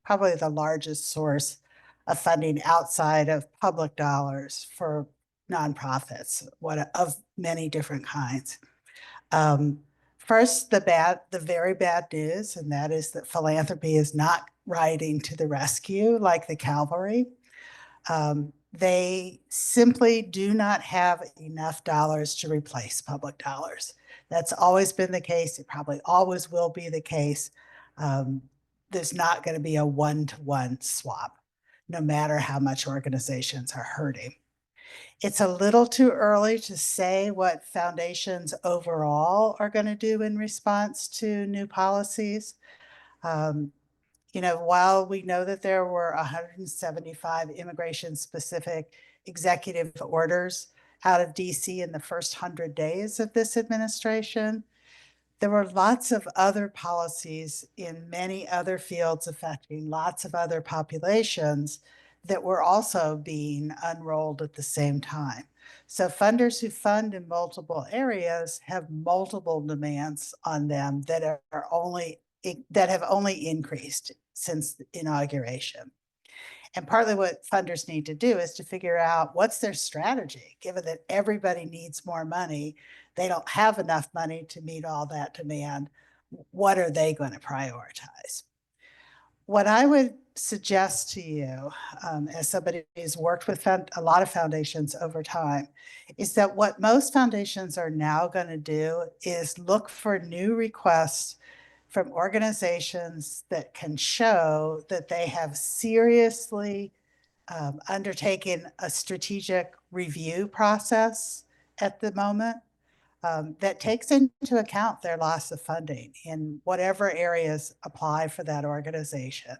probably the largest source of funding outside of public dollars for nonprofits, of many different kinds. First, the very bad news, and that is that philanthropy is not riding to the rescue like the cavalry. They simply do not have enough dollars to replace public dollars. That's always been the case. It probably always will be the case. There's not going to be a one-to-one swap, no matter how much organizations are hurting. It's a little too early to say what foundations overall are going to do in response to new policies. While we know that there were 175 immigration-specific executive orders out of DC in the first 100 days of this administration, there were lots of other policies in many other fields affecting lots of other populations that were also being unrolled at the same time. So funders who fund in multiple areas have multiple demands on them that have only increased since the inauguration. And partly what funders need to do is to figure out what's their strategy, given that everybody needs more money. They don't have enough money to meet all that demand. What are they going to prioritize? What I would suggest to you, as somebody who's worked with a lot of foundations over time, is that what most foundations are now going to do is look for new requests from organizations that can show that they have seriously undertaken a strategic review process at the moment that takes into account their loss of funding in whatever areas apply for that organization.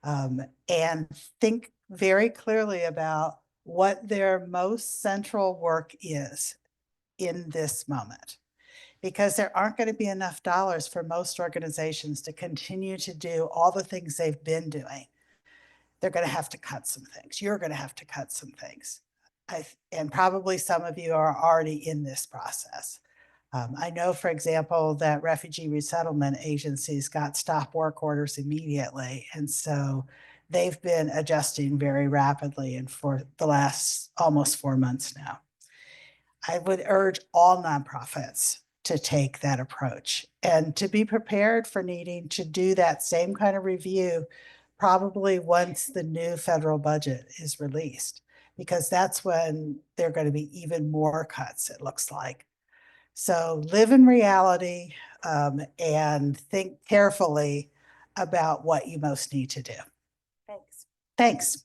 And think very clearly about what their most central work is in this moment. Because there aren't going to be enough dollars for most organizations to continue to do all the things they've been doing. They're going to have to cut some things. You're going to have to cut some things. And probably some of you are already in this process. I know, for example, that refugee resettlement agencies got stop work orders immediately. And so they've been adjusting very rapidly and for the last almost 4 months now. I would urge all nonprofits to take that approach and to be prepared for needing to do that same kind of review probably once the new federal budget is released, because that's when there are going to be even more cuts, it looks like. So live in reality and think carefully about what you most need to do. Thanks. Thanks.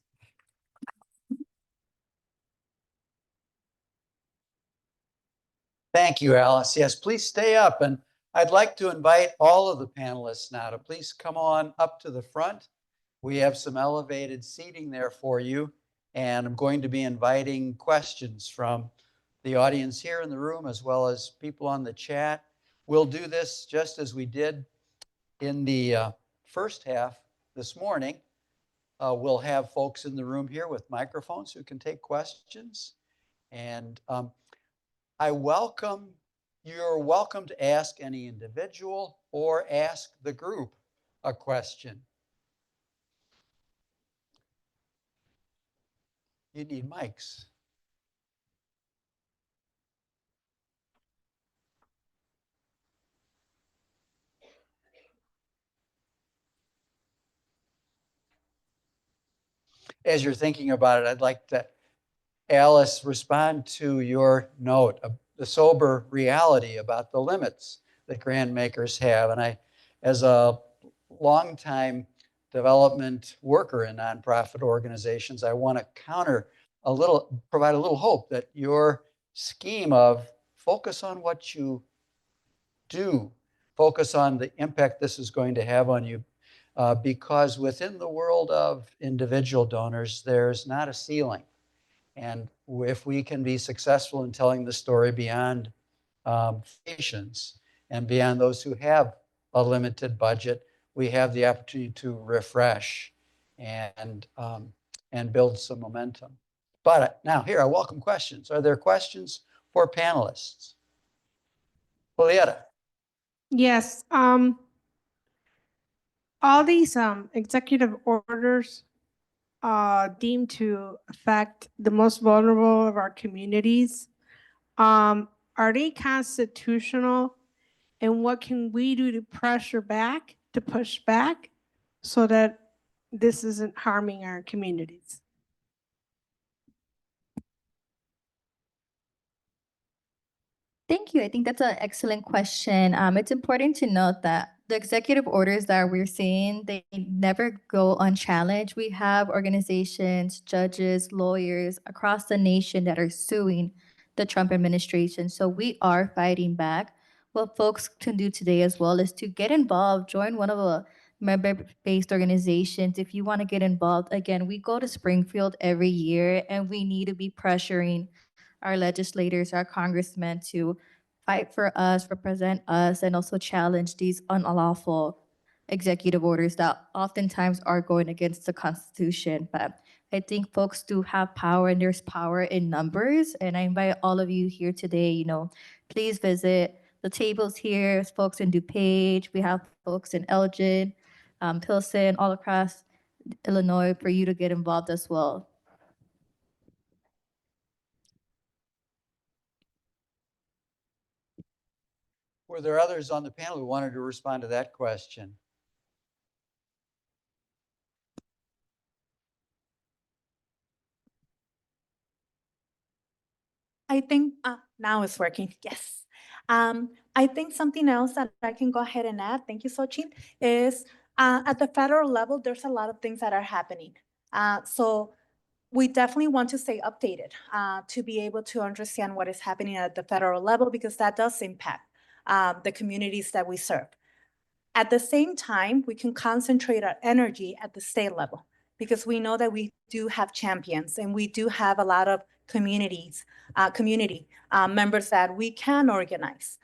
Thank you, Alice. Yes, please stay up. And I'd like to invite all of the panelists now to please come on up to the front. We have some elevated seating there for you. And I'm going to be inviting questions from the audience here in the room, as well as people on the chat. We'll do this just as we did in the first half this morning. We'll have folks in the room here with microphones who can take questions. And you're welcome to ask any individual or ask the group a question. You need mics. As you're thinking about it, I'd like to, Alice, respond to your note of the sober reality about the limits that grant makers have. And I, as a longtime development worker in nonprofit organizations, I want to provide a little hope that your scheme of focus on what you do, focus on the impact this is going to have on you, because within the world of individual donors, there's not a ceiling. And if we can be successful in telling the story beyond patients and beyond those who have a limited budget, we have the opportunity to refresh and build some momentum. But now here, I welcome questions. Are there questions for panelists? Julieta. Yes. All these executive orders deemed to affect the most vulnerable of our communities, are they constitutional? And what can we do to push back so that this isn't harming our communities? Thank you. I think that's an excellent question. It's important to note that the executive orders that we're seeing, they never go unchallenged. We have organizations, judges, lawyers across the nation that are suing the Trump administration. So we are fighting back. What folks can do today as well is to get involved, join one of the member-based organizations. If you want to get involved, again, we go to Springfield every year and we need to be pressuring our legislators, our congressmen to fight for us, represent us, and also challenge these unlawful executive orders that oftentimes are going against the Constitution. But I think folks do have power, and there's power in numbers. And I invite all of you here today, please visit the tables here, folks in DuPage, we have folks in Elgin, Pilsen, all across Illinois for you to get involved as well. Were there others on the panel who wanted to respond to that question? I think now it's working. Yes. I think something else that I can go ahead and add, thank you, Xochitl, is at the federal level, there's a lot of things that are happening. So we definitely want to stay updated to be able to understand what is happening at the federal level, because that does impact the communities that we serve. At the same time, we can concentrate our energy at the state level, because we know that we do have champions and we do have a lot of community members that we can organize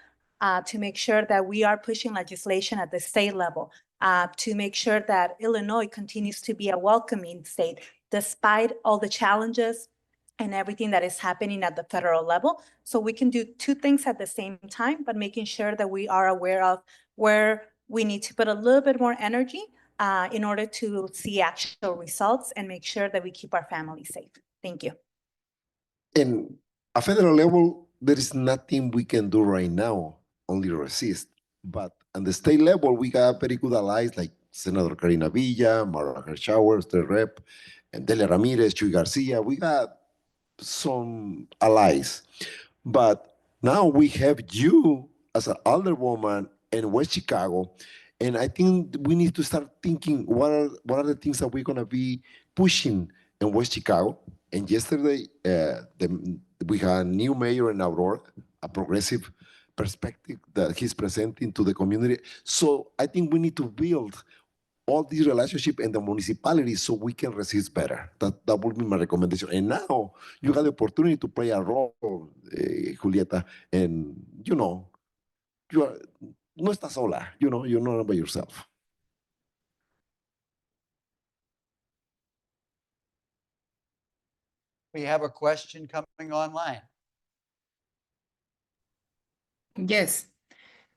to make sure that we are pushing legislation at the state level, to make sure that Illinois continues to be a welcoming state, despite all the challenges and everything that is happening at the federal level. So we can do two things at the same time, but making sure that we are aware of where we need to put a little bit more energy in order to see actual results and make sure that we keep our families safe. Thank you. In a federal level, there is nothing we can do right now, only resist. But on the state level, we got very good allies like Senator Karina Villa, Mara Hershauer, State Rep, and Delia Ramirez, Chuy Garcia. We got some allies. But now we have you as an alderwoman in West Chicago. And I think we need to start thinking what are the things that we're going to be pushing in West Chicago. And yesterday, we had a new mayor in Aurora, a progressive perspective that he's presenting to the community. So I think we need to build all these relationships in the municipalities so we can resist better. That would be my recommendation. And now you have the opportunity to play a role, Julieta, and you know, you are no estás sola, you know, you're not by yourself. We have a question coming online. Yes.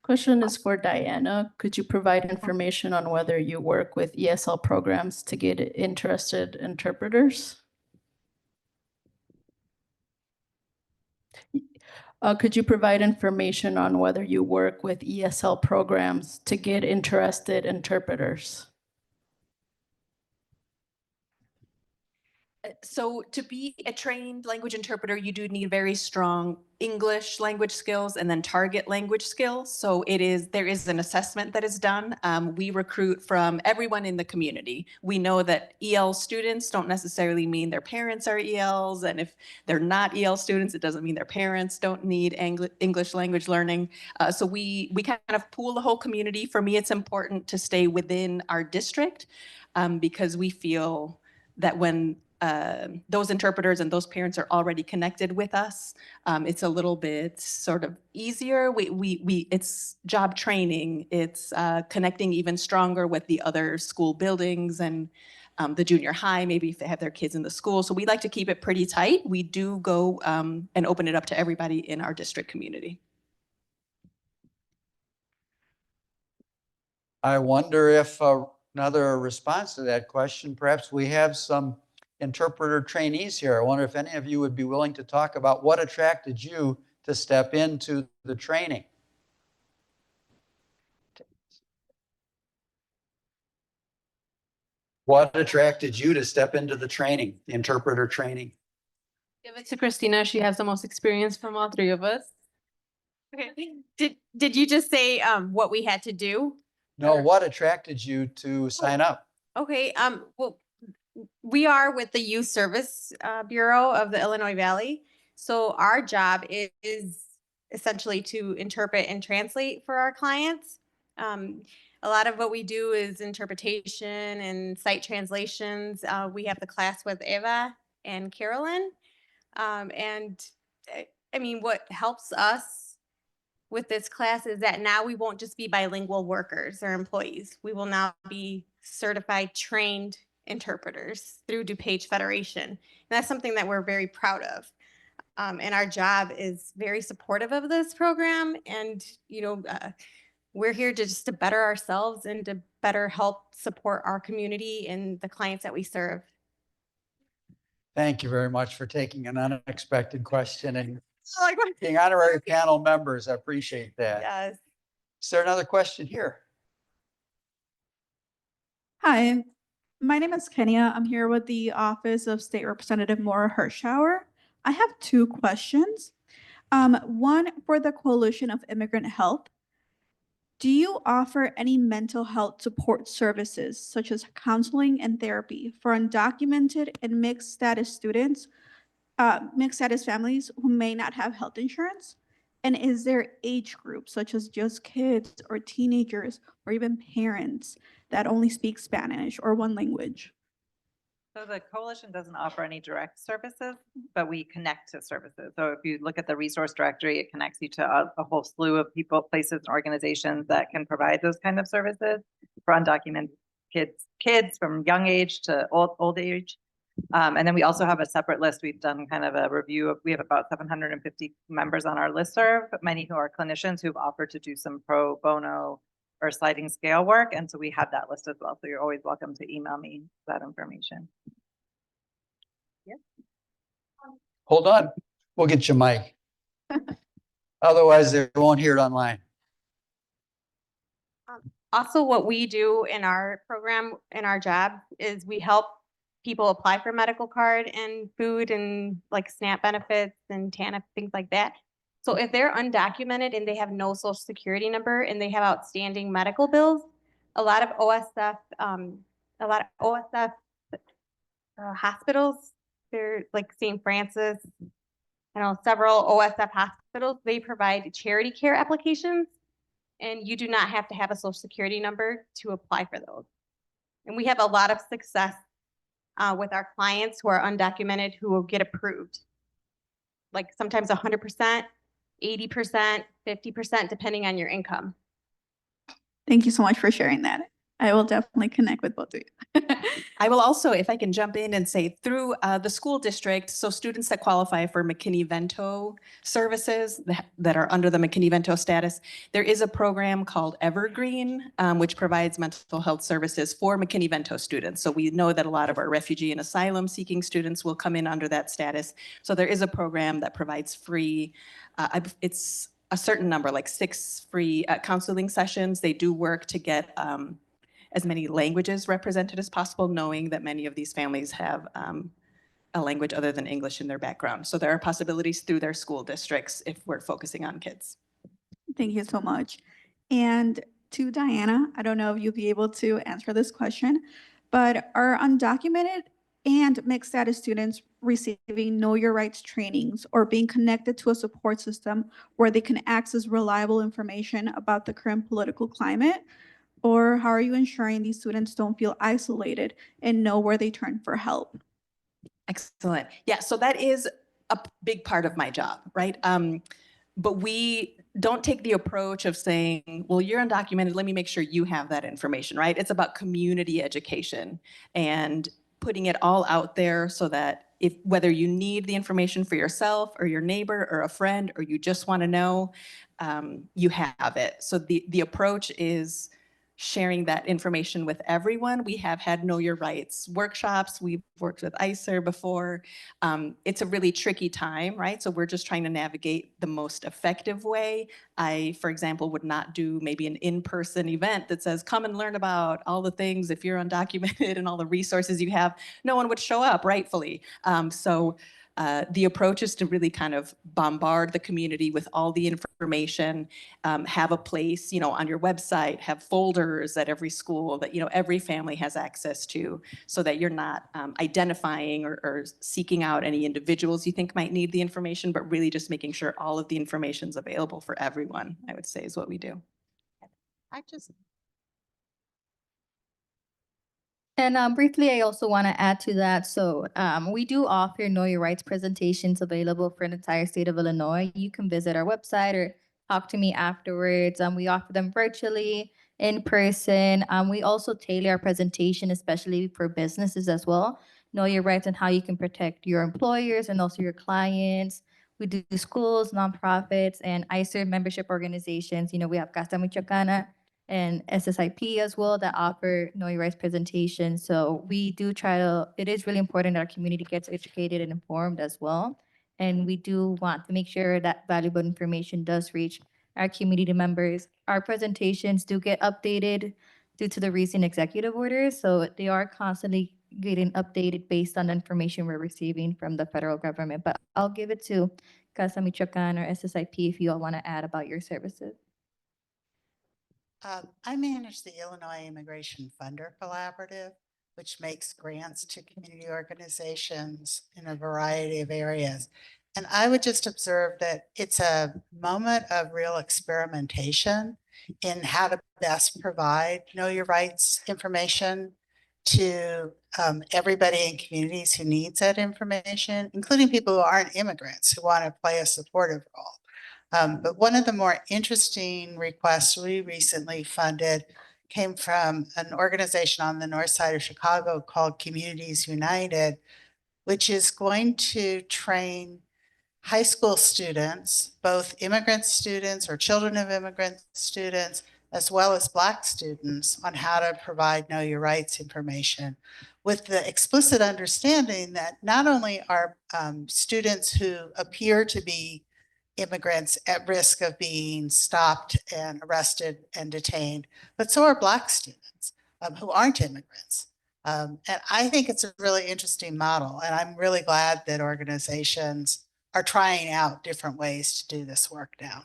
Question is for Diana. Could you provide information on whether you work with ESL programs to get interested interpreters? Could you provide information on whether you work with ESL programs to get interested interpreters? So to be a trained language interpreter, you do need very strong English language skills and then target language skills. So there is an assessment that is done. We recruit from everyone in the community. We know that EL students don't necessarily mean their parents are ELs. And if they're not EL students, it doesn't mean their parents don't need English language learning. So we kind of pool the whole community. For me, it's important to stay within our district because we feel that when those interpreters and those parents are already connected with us, it's a little bit sort of easier. It's job training. It's connecting even stronger with the other school buildings and the junior high, maybe if they have their kids in the school. So we like to keep it pretty tight. We do go and open it up to everybody in our district community. I wonder if another response to that question, perhaps we have some interpreter trainees here. I wonder if any of you would be willing to talk about what attracted you to step into the training. What attracted you to step into the training, the interpreter training? Give it to Christina. She has the most experience from all three of us. Okay. Did you just say what we had to do? No, what attracted you to sign up? Okay. Well, we are with the Youth Service Bureau of the Illinois Valley. So our job is essentially to interpret and translate for our clients. A lot of what we do is interpretation and site translations. We have the class with Eva and Carolyn. And I mean, what helps us with this class is that now we won't just be bilingual workers or employees. We will now be certified, trained interpreters through DuPage Federation. And that's something that we're very proud of. And our job is very supportive of this program. And, we're here just to better ourselves and to better help support our community and the clients that we serve. Thank you very much for taking an unexpected question and being honorary panel members. I appreciate that. Yes. Is there another question here? Hi, my name is Kenya. I'm here with the Office of State Representative Maura Hershauer. I have two questions. One for the Coalition of Immigrant Health. Do you offer any mental health support services, such as counseling and therapy, for undocumented and mixed status students, mixed status families who may not have health insurance? And is there age groups, such as just kids or teenagers or even parents that only speak Spanish or one language? So the coalition doesn't offer any direct services, but we connect to services. So if you look at the resource directory, it connects you to a whole slew of people, places, and organizations that can provide those kind of services for undocumented kids from young age to old age. And then we also have a separate list. We've done kind of a review of, we have about 750 members on our listserv, many who are clinicians who've offered to do some pro bono or sliding scale work. And so we have that list as well. So you're always welcome to email me that information. Yeah. Hold on, we'll get you a mic. Otherwise, they won't hear it online. Also, what we do in our program, in our job, is we help people apply for medical card and food and like SNAP benefits and TANF, things like that. So if they're undocumented and they have no social security number and they have outstanding medical bills, a lot of OSF hospitals, they're like St. Francis, several OSF hospitals, they provide charity care applications, and you do not have to have a social security number to apply for those. And we have a lot of success with our clients who are undocumented who will get approved. Like sometimes 100%, 80%, 50%, depending on your income. Thank you so much for sharing that. I will definitely connect with both of you. I will also, if I can jump in and say, through the school district, so students that qualify for McKinney-Vento services that are under the McKinney-Vento status, there is a program called Evergreen, which provides mental health services for McKinney-Vento students. So we know that a lot of our refugee and asylum seeking students will come in under that status. So there is a program that provides free, it's a certain number, like 6 free counseling sessions. They do work to get as many languages represented as possible, knowing that many of these families have a language other than English in their background. So there are possibilities through their school districts if we're focusing on kids. Thank you so much. And to Diana, I don't know if you'll be able to answer this question, but are undocumented and mixed status students receiving Know Your Rights trainings or being connected to a support system where they can access reliable information about the current political climate? Or how are you ensuring these students don't feel isolated and know where they turn for help? Excellent. Yeah, so that is a big part of my job, right? But we don't take the approach of saying, well, you're undocumented, let me make sure you have that information, right? It's about community education and putting it all out there so that whether you need the information for yourself or your neighbor or a friend, or you just want to know, you have it. So the approach is sharing that information with everyone. We have had Know Your Rights workshops. We've worked with ICER before. It's a really tricky time, right? So we're just trying to navigate the most effective way. I, for example, would not do maybe an in-person event that says, come and learn about all the things if you're undocumented and all the resources you have. No one would show up, rightfully. The approach is to really kind of bombard the community with all the information, have a place, on your website, have folders at every school that, every family has access to, so that you're not identifying or seeking out any individuals you think might need the information, but really just making sure all of the information is available for everyone, I would say is what we do. And briefly, I also want to add to that. So we do offer Know Your Rights presentations available for the entire state of Illinois. You can visit our website or talk to me afterwards. We offer them virtually, in person. We also tailor our presentation, especially for businesses as well. Know Your Rights and how you can protect your employers and also your clients. We do schools, nonprofits, and ICER membership organizations. We have Casa Michoacana and SSIP as well that offer Know Your Rights presentations. So we do it is really important that our community gets educated and informed as well. And we do want to make sure that valuable information does reach our community members. Our presentations do get updated due to the recent executive orders. So they are constantly getting updated based on the information we're receiving from the federal government. But I'll give it to Casa Michoacan or SSIP if you all want to add about your services. I manage the Illinois Immigration Funder Collaborative, which makes grants to community organizations in a variety of areas. And I would just observe that it's a moment of real experimentation in how to best provide know your rights information to everybody in communities who needs that information, including people who aren't immigrants who want to play a supportive role. But one of the more interesting requests we recently funded came from an organization on the north side of Chicago called Communities United, which is going to train high school students, both immigrant students or children of immigrant students, as well as Black students, on how to provide know your rights information, with the explicit understanding that not only are students who appear to be immigrants at risk of being stopped and arrested and detained, but so are Black students who aren't immigrants. And I think it's a really interesting model, and I'm really glad that organizations are trying out different ways to do this work now.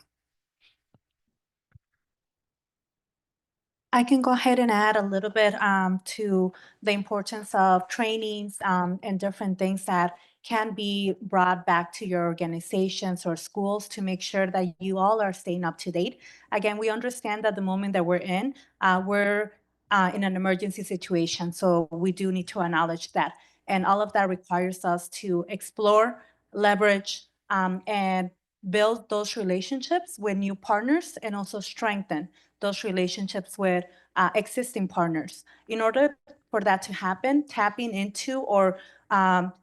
I can go ahead and add a little bit to the importance of trainings and different things that can be brought back to your organizations or schools to make sure that you all are staying up to date. Again, we understand that the moment that we're in an emergency situation, so we do need to acknowledge that. And all of that requires us to explore, leverage, and build those relationships with new partners and also strengthen those relationships with existing partners. In order for that to happen, tapping into or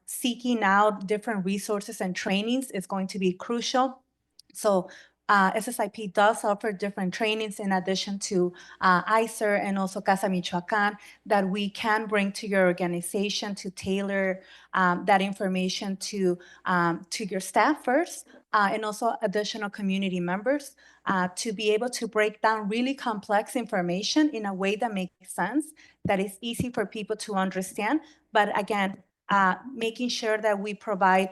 seeking out different resources and trainings is going to be crucial. So SSIP does offer different trainings in addition to ICER and also Casa Michoacan that we can bring to your organization to tailor that information to your staff first, and also additional community members to be able to break down really complex information in a way that makes sense, that is easy for people to understand. But again, making sure that we provide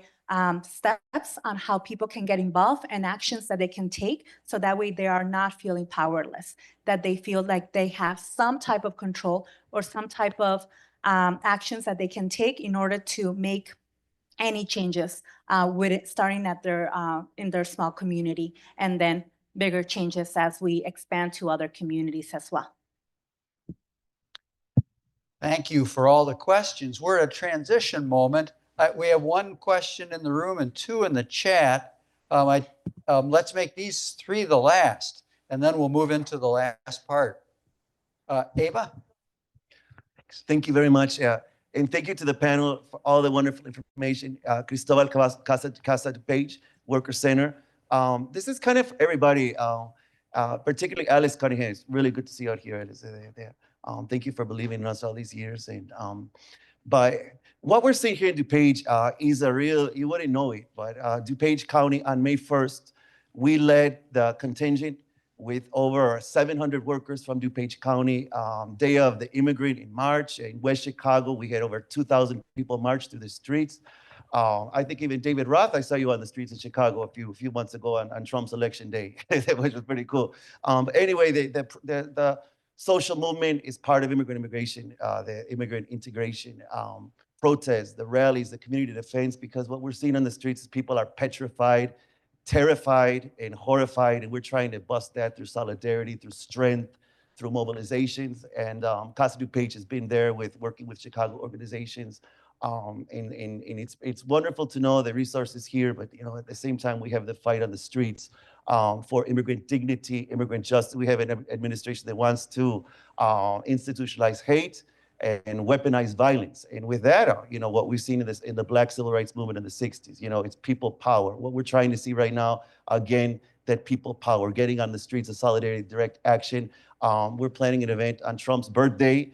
steps on how people can get involved and actions that they can take, so that way they are not feeling powerless, that they feel like they have some type of control or some type of actions that they can take in order to make any changes with it starting at in their small community, and then bigger changes as we expand to other communities as well. Thank you for all the questions. We're at a transition moment. We have one question in the room and two in the chat. Let's make these three the last, and then we'll move into the last part. Ava? Thank you very much. And thank you to the panel for all the wonderful information. Cristobal Casa Page, Worker Center. This is kind of for everybody, particularly Alice Cunningham. It's really good to see you out here, Alice. Thank you for believing in us all these years. And but what we're seeing here in DuPage is a real, you wouldn't know it, but DuPage County on May 1st, we led the contingent with over 700 workers from DuPage County. Day of the Immigrant in March. In West Chicago, we had over 2,000 people march through the streets. I think even David Roth, I saw you on the streets in Chicago a few months ago on Trump's election day, which was pretty cool. But anyway, the social movement is part of immigration, the Immigrant Integration protests, the rallies, the community defense, because what we're seeing on the streets is people are petrified, terrified, and horrified, and we're trying to bust that through solidarity, through strength, through mobilizations. And Casa DuPage has been there working with Chicago organizations. And it's wonderful to know the resources here, but at the same time, we have the fight on the streets for immigrant dignity, immigrant justice. We have an administration that wants to institutionalize hate and weaponize violence. And with that, what we've seen in the Black Civil Rights Movement in the 60s, it's people power. What we're trying to see right now, again, that people power, getting on the streets of solidarity, direct action. We're planning an event on Trump's birthday,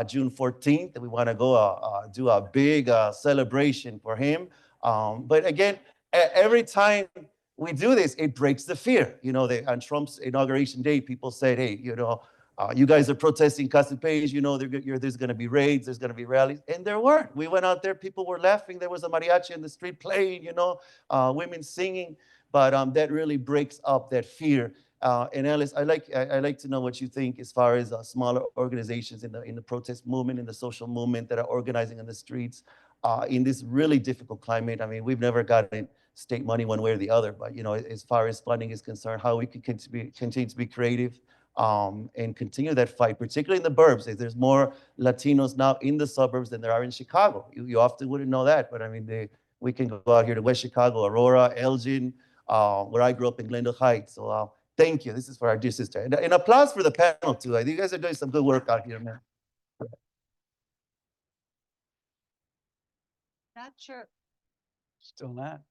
June 14th, and we want to go do a big celebration for him. But again, every time we do this, it breaks the fear. On Trump's inauguration day, people said, hey, You guys are protesting Casa Page, you know, there's going to be raids, there's going to be rallies, and there weren't. We went out there, people were laughing. There was a mariachi in the street playing, you know, women singing, but that really breaks up that fear. And Alice, I like to know what you think as far as smaller organizations in the protest movement, in the social movement that are organizing in the streets in this really difficult climate. I mean, we've never gotten state money one way or the other, but you know, as far as funding is concerned, how we can continue to be creative and continue that fight, particularly in the burbs. There's more Latinos now in the suburbs than there are in Chicago. You often wouldn't know that, but I mean, we can go out here to West Chicago, Aurora, Elgin, where I grew up in Glendale Heights. So thank you. This is for our dear sister. And applause for the panel too. I think you guys are doing some good work out here, man. Not sure. Still not.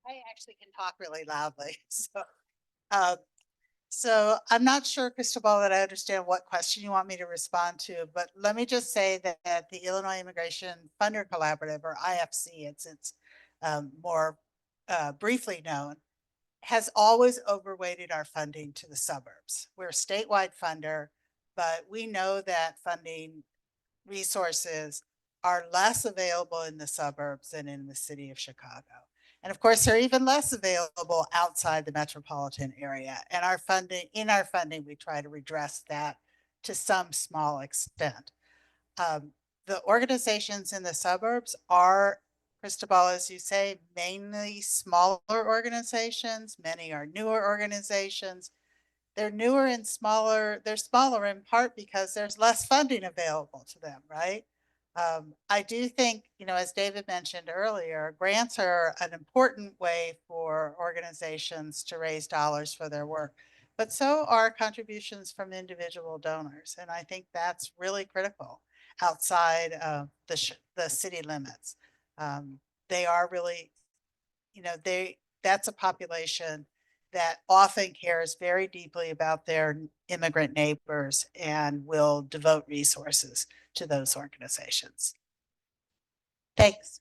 I actually can talk really loudly, so I'm not sure, Cristobal, that I understand what question you want me to respond to, but let me just say that the Illinois Immigration Funder Collaborative, or IFC, it's more briefly known, has always overweighted our funding to the suburbs. We're a statewide funder, but we know that funding resources are less available in the suburbs than in the city of Chicago. And of course, they're even less available outside the metropolitan area. And in our funding, we try to redress that to some small extent. The organizations in the suburbs are, Cristobal, as you say, mainly smaller organizations. Many are newer organizations. They're newer and smaller. They're smaller in part because there's less funding available to them, right? I do think, you know, as David mentioned earlier, grants are an important way for organizations to raise dollars for their work, but so are contributions from individual donors. And I think that's really critical outside of the city limits. They are really, you know, that's a population that often cares very deeply about their immigrant neighbors and will devote resources to those organizations. Thanks.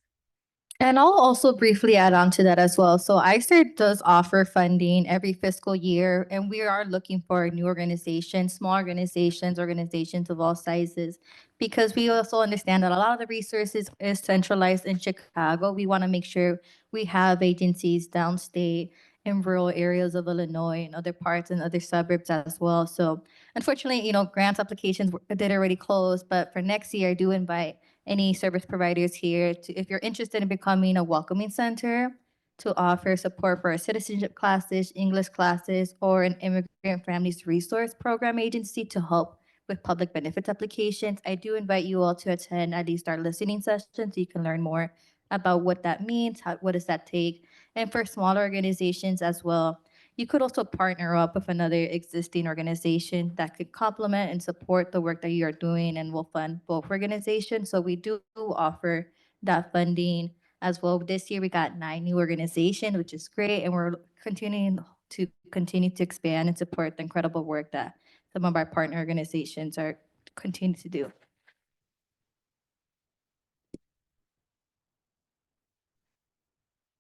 And I'll also briefly add on to that as well. So ICER does offer funding every fiscal year, and we are looking for new organizations, small organizations, organizations of all sizes, because we also understand that a lot of the resources is centralized in Chicago. We want to make sure we have agencies downstate in rural areas of Illinois and other parts and other suburbs as well. So unfortunately, you know, grant applications did already close, but for next year, I do invite any service providers here to, if you're interested in becoming a welcoming center, to offer support for citizenship classes, English classes, or an immigrant families resource program agency to help with public benefits applications. I do invite you all to attend at least our listening session so you can learn more about what that means, what does that take. And for smaller organizations as well, you could also partner up with another existing organization that could complement and support the work that you are doing, and will fund both organizations. So we do offer that funding as well. This year we got 9 new organizations, which is great, and we're continuing to expand and support the incredible work that some of our partner organizations are continuing to do.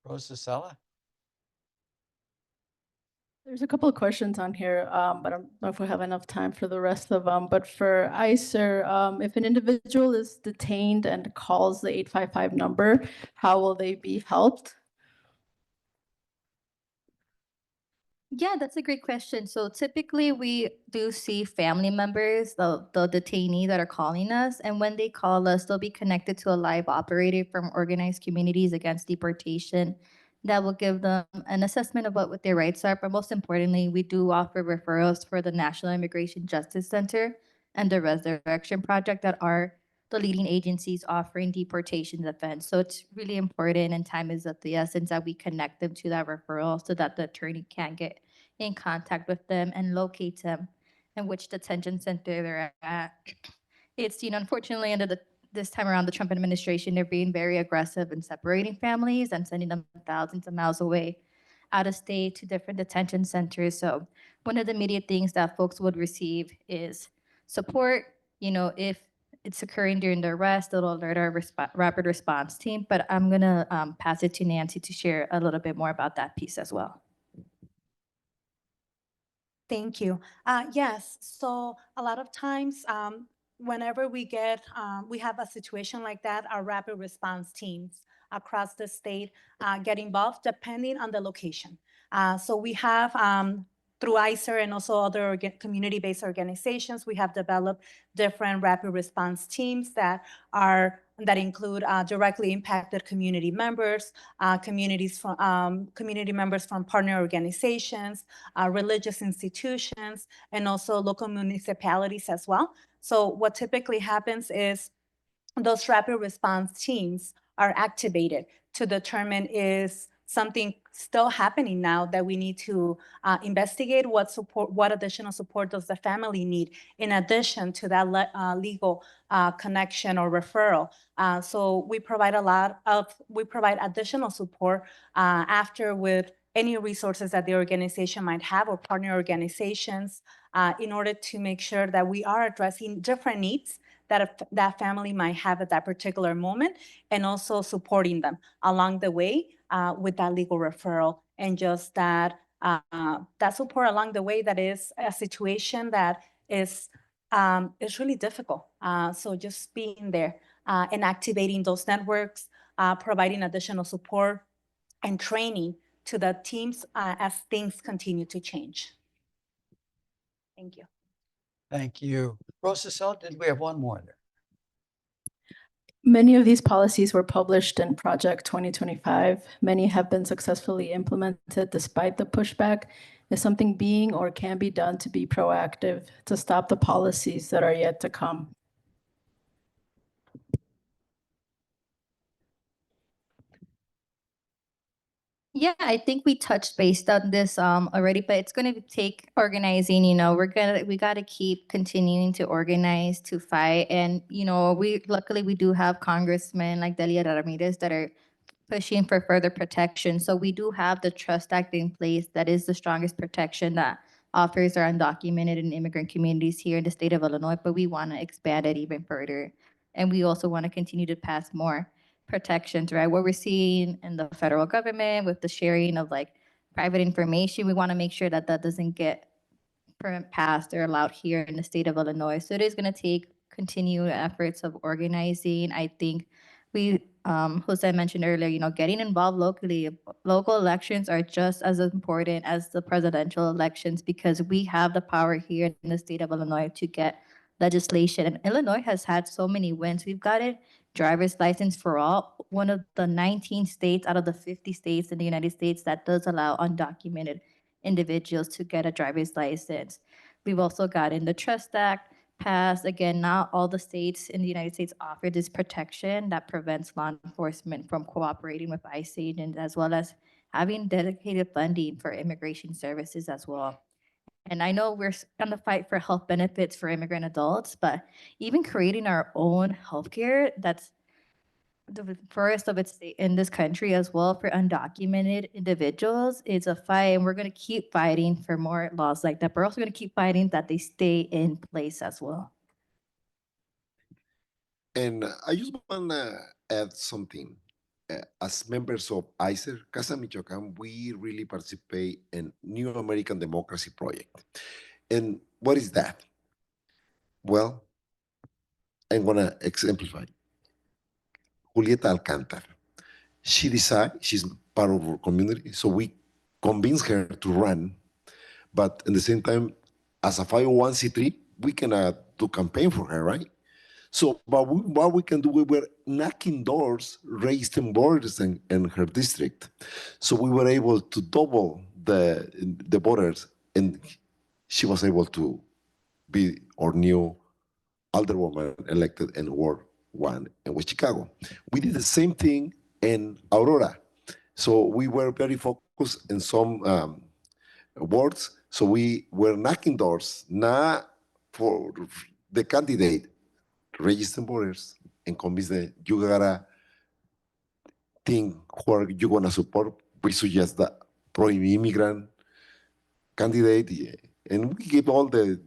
Rosa Sella? There's a couple of questions on here, but I don't know if we have enough time for the rest of them. But for ICER, if an individual is detained and calls the 855 number, how will they be helped? Yeah, that's a great question. So typically we do see family members, the detainee that are calling us. And when they call us, they'll be connected to a live operator from Organized Communities Against Deportation that will give them an assessment of what their rights are. But most importantly, we do offer referrals for the National Immigration Justice Center and the Resurrection Project that are the leading agencies offering deportation defense. So it's really important, and time is of the essence, that we connect them to that referral so that the attorney can get in contact with them and locate them and which detention center they're at. It's, you know, unfortunately, under this time around, the Trump administration, they're being very aggressive in separating families and sending them thousands of miles away out of state to different detention centers. So one of the immediate things that folks would receive is support. You know, if it's occurring during the arrest, it'll alert our rapid response team. But I'm going to pass it to Nancy to share a little bit more about that piece as well. Thank you. Yes, so a lot of times, whenever we have a situation like that, our rapid response teams across the state get involved depending on the location. So we have, through ICER and also other community-based organizations, we have developed different rapid response teams that include directly impacted community members, community members from partner organizations, religious institutions, and also local municipalities as well. So what typically happens is those rapid response teams are activated to determine is something still happening now that we need to investigate what additional support does the family need in addition to that legal connection or referral. So we provide additional support after with any resources that the organization might have or partner organizations in order to make sure that we are addressing different needs that family might have at that particular moment, and also supporting them along the way with that legal referral and just that support along the way that is a situation that is really difficult. So just being there and activating those networks, providing additional support and training to the teams as things continue to change. Thank you. Thank you. Rosa, did we have one more there? Many of these policies were published in Project 2025. Many have been successfully implemented despite the pushback. Is something being or can be done to be proactive to stop the policies that are yet to come? Yeah, I think we touched based on this already, but it's going to take organizing. We got to keep continuing to organize, to fight, and we luckily we do have congressmen like Delia Ramirez that are pushing for further protection. So we do have the Trust Act in place that is the strongest protection that offers our undocumented and immigrant communities here in the state of Illinois, but we want to expand it even further. And we also want to continue to pass more protections, right? What we're seeing in the federal government with the sharing of like private information, we want to make sure that that doesn't get passed or allowed here in the state of Illinois. So it is going to take continued efforts of organizing. I think Jose mentioned earlier, getting involved locally. Local elections are just as important as the presidential elections because we have the power here in the state of Illinois to get legislation. And Illinois has had so many wins. We've got it driver's license for all, one of the 19 states out of the 50 states in the United States that does allow undocumented individuals to get a driver's license. We've also gotten the Trust Act passed. Again, not all the states in the United States offer this protection that prevents law enforcement from cooperating with ICE agents, as well as having dedicated funding for immigration services as well. And I know we're on the fight for health benefits for immigrant adults, but even creating our own healthcare that's the first of its in this country as well for undocumented individuals is a fight, and we're going to keep fighting for more laws like that. We're also going to keep fighting that they stay in place as well. And I just want to add something. As members of ICER, Casa Michoacán, we really participate in New American Democracy Project. And what is that? Well, I'm going to exemplify. Julieta Alcántar, she decided, she's part of our community, so we convinced her to run. But at the same time, as a 501c3, we cannot do campaign for her, right? So what we can do, we were knocking doors, raising borders in her district. So we were able to double the borders, and she was able to be our new alderwoman elected in Ward 1 in West Chicago. We did the same thing in Aurora. So we were very focused in some wards. So we were knocking doors, not for the candidate, register voters and convince them you gotta think who you're gonna support. We suggest that pro-immigrant candidate, and we give all the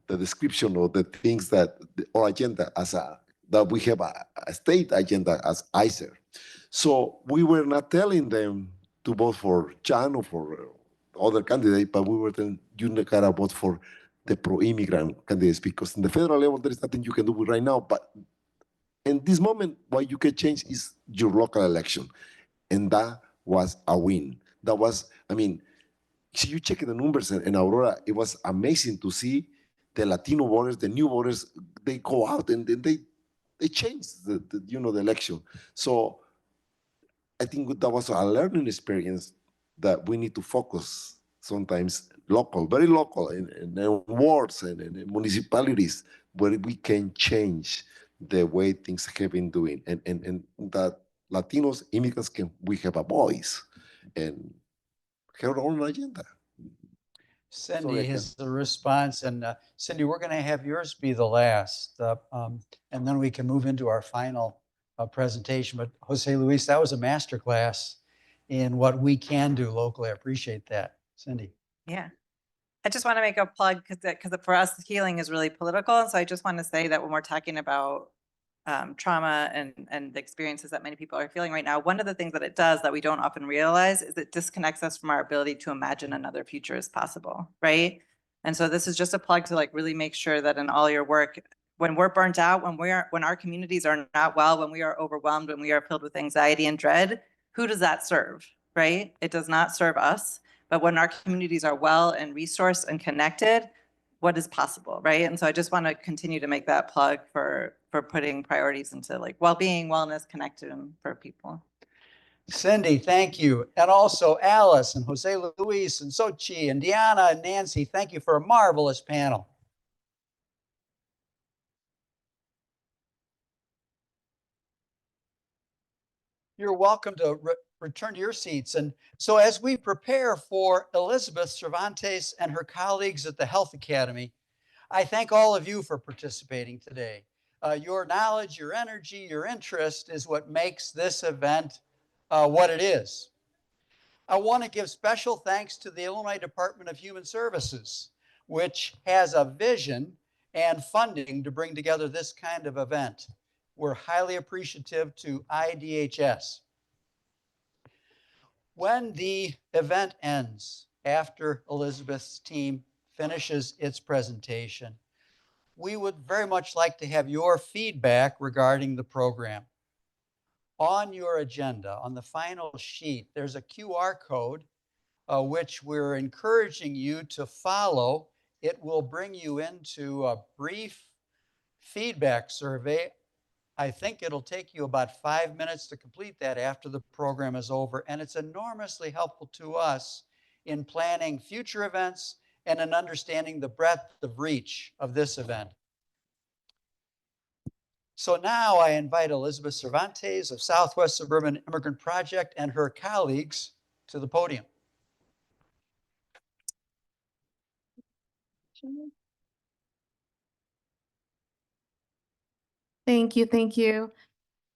the description of the things that our agenda that we have a state agenda as ICER. So we were not telling them to vote for Chan or for other candidate, but we were telling you gotta vote for the pro-immigrant candidates, because in the federal level, there is nothing you can do right now. But in this moment, what you can change is your local election. And that was a win. That was, I mean, if you check the numbers in Aurora, it was amazing to see the Latino voters, the new voters, they go out and they change the election. So I think that was a learning experience that we need to focus sometimes local, very local, in wards and in municipalities where we can change the way things have been doing, and that Latinos, immigrants, we have a voice and have our own agenda. Cindy has the response, and Cindy, we're going to have yours be the last, and then we can move into our final presentation. But Jose Luis, that was a masterclass in what we can do locally. I appreciate that, Cindy. Yeah. I just want to make a plug because for us, healing is really political. And so I just want to say that when we're talking about trauma and the experiences that many people are feeling right now, one of the things that it does that we don't often realize is it disconnects us from our ability to imagine another future is possible, right? And so this is just a plug to like really make sure that in all your work, when we're burnt out, when our communities are not well, when we are overwhelmed, when we are filled with anxiety and dread, who does that serve, right? It does not serve us. But when our communities are well and resourced and connected, what is possible, right? And so I just want to continue to make that plug for putting priorities into like well-being, wellness, connection for people. Cindy, thank you. And also Alice and Jose Luis and Sochi and Diana and Nancy, thank you for a marvelous panel. You're welcome to return to your seats. And so as we prepare for Elizabeth Cervantes and her colleagues at the Health Academy, I thank all of you for participating today. Your knowledge, your energy, your interest is what makes this event what it is. I want to give special thanks to the Illinois Department of Human Services, which has a vision and funding to bring together this kind of event. We're highly appreciative to IDHS. When the event ends, after Elizabeth's team finishes its presentation, we would very much like to have your feedback regarding the program. On your agenda, on the final sheet, there's a QR code which we're encouraging you to follow. It will bring you into a brief feedback survey. I think it'll take you about 5 minutes to complete that after the program is over, and it's enormously helpful to us in planning future events and in understanding the breadth of reach of this event. So now I invite Elizabeth Cervantes of Southwest Suburban Immigrant Project and her colleagues to the podium. Thank you. Thank you.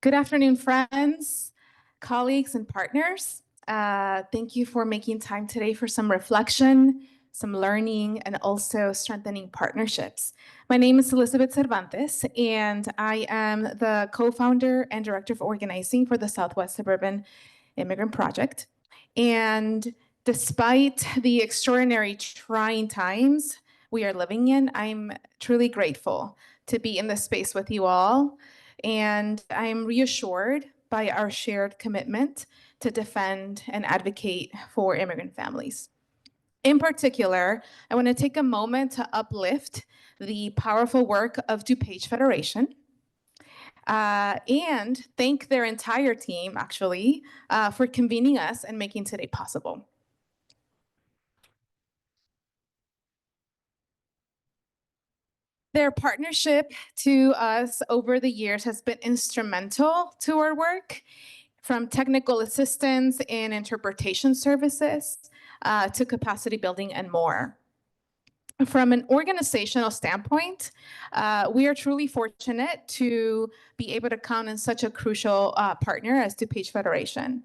Good afternoon, friends, colleagues, and partners. Thank you for making time today for some reflection, some learning, and also strengthening partnerships. My name is Elizabeth Cervantes, and I am the co-founder and director of organizing for the Southwest Suburban Immigrant Project. And despite the extraordinary trying times we are living in, I'm truly grateful to be in this space with you all. And I'm reassured by our shared commitment to defend and advocate for immigrant families. In particular, I want to take a moment to uplift the powerful work of DuPage Federation and thank their entire team, actually, for convening us and making today possible. Their partnership to us over the years has been instrumental to our work, from technical assistance and interpretation services to capacity building and more. From an organizational standpoint, we are truly fortunate to be able to count on such a crucial partner as DuPage Federation.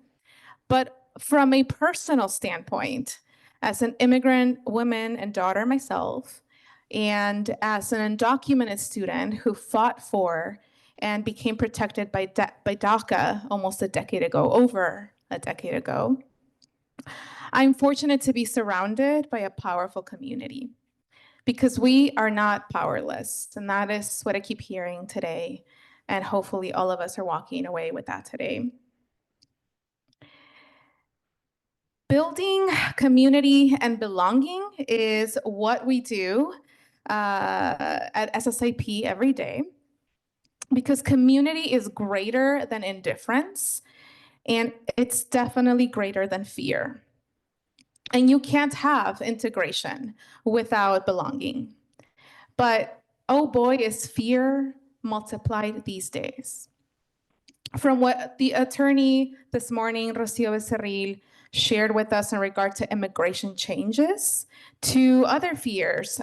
But from a personal standpoint, as an immigrant woman and daughter myself, and as an undocumented student who fought for and became protected by DACA almost a decade ago, over a decade ago, I'm fortunate to be surrounded by a powerful community because we are not powerless. And that is what I keep hearing today. And hopefully all of us are walking away with that today. Building community and belonging is what we do at SSIP every day, because community is greater than indifference, and it's definitely greater than fear. And you can't have integration without belonging. But oh boy, is fear multiplied these days. From what the attorney this morning, Rocio Becerril, shared with us in regard to immigration changes, to other fears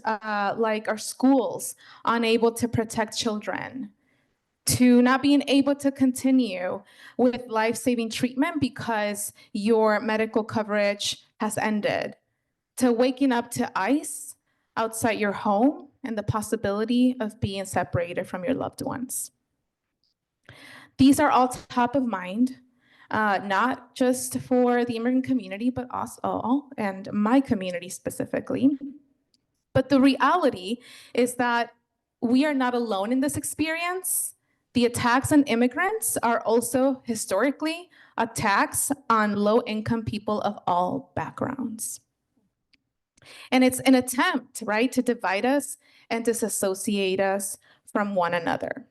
like our schools unable to protect children, to not being able to continue with life-saving treatment because your medical coverage has ended, to waking up to ICE outside your home and the possibility of being separated from your loved ones. These are all top of mind, not just for the immigrant community, but also, and my community specifically. But the reality is that we are not alone in this experience. The attacks on immigrants are also historically attacks on low-income people of all backgrounds. And it's an attempt, right, to divide us and disassociate us from one another.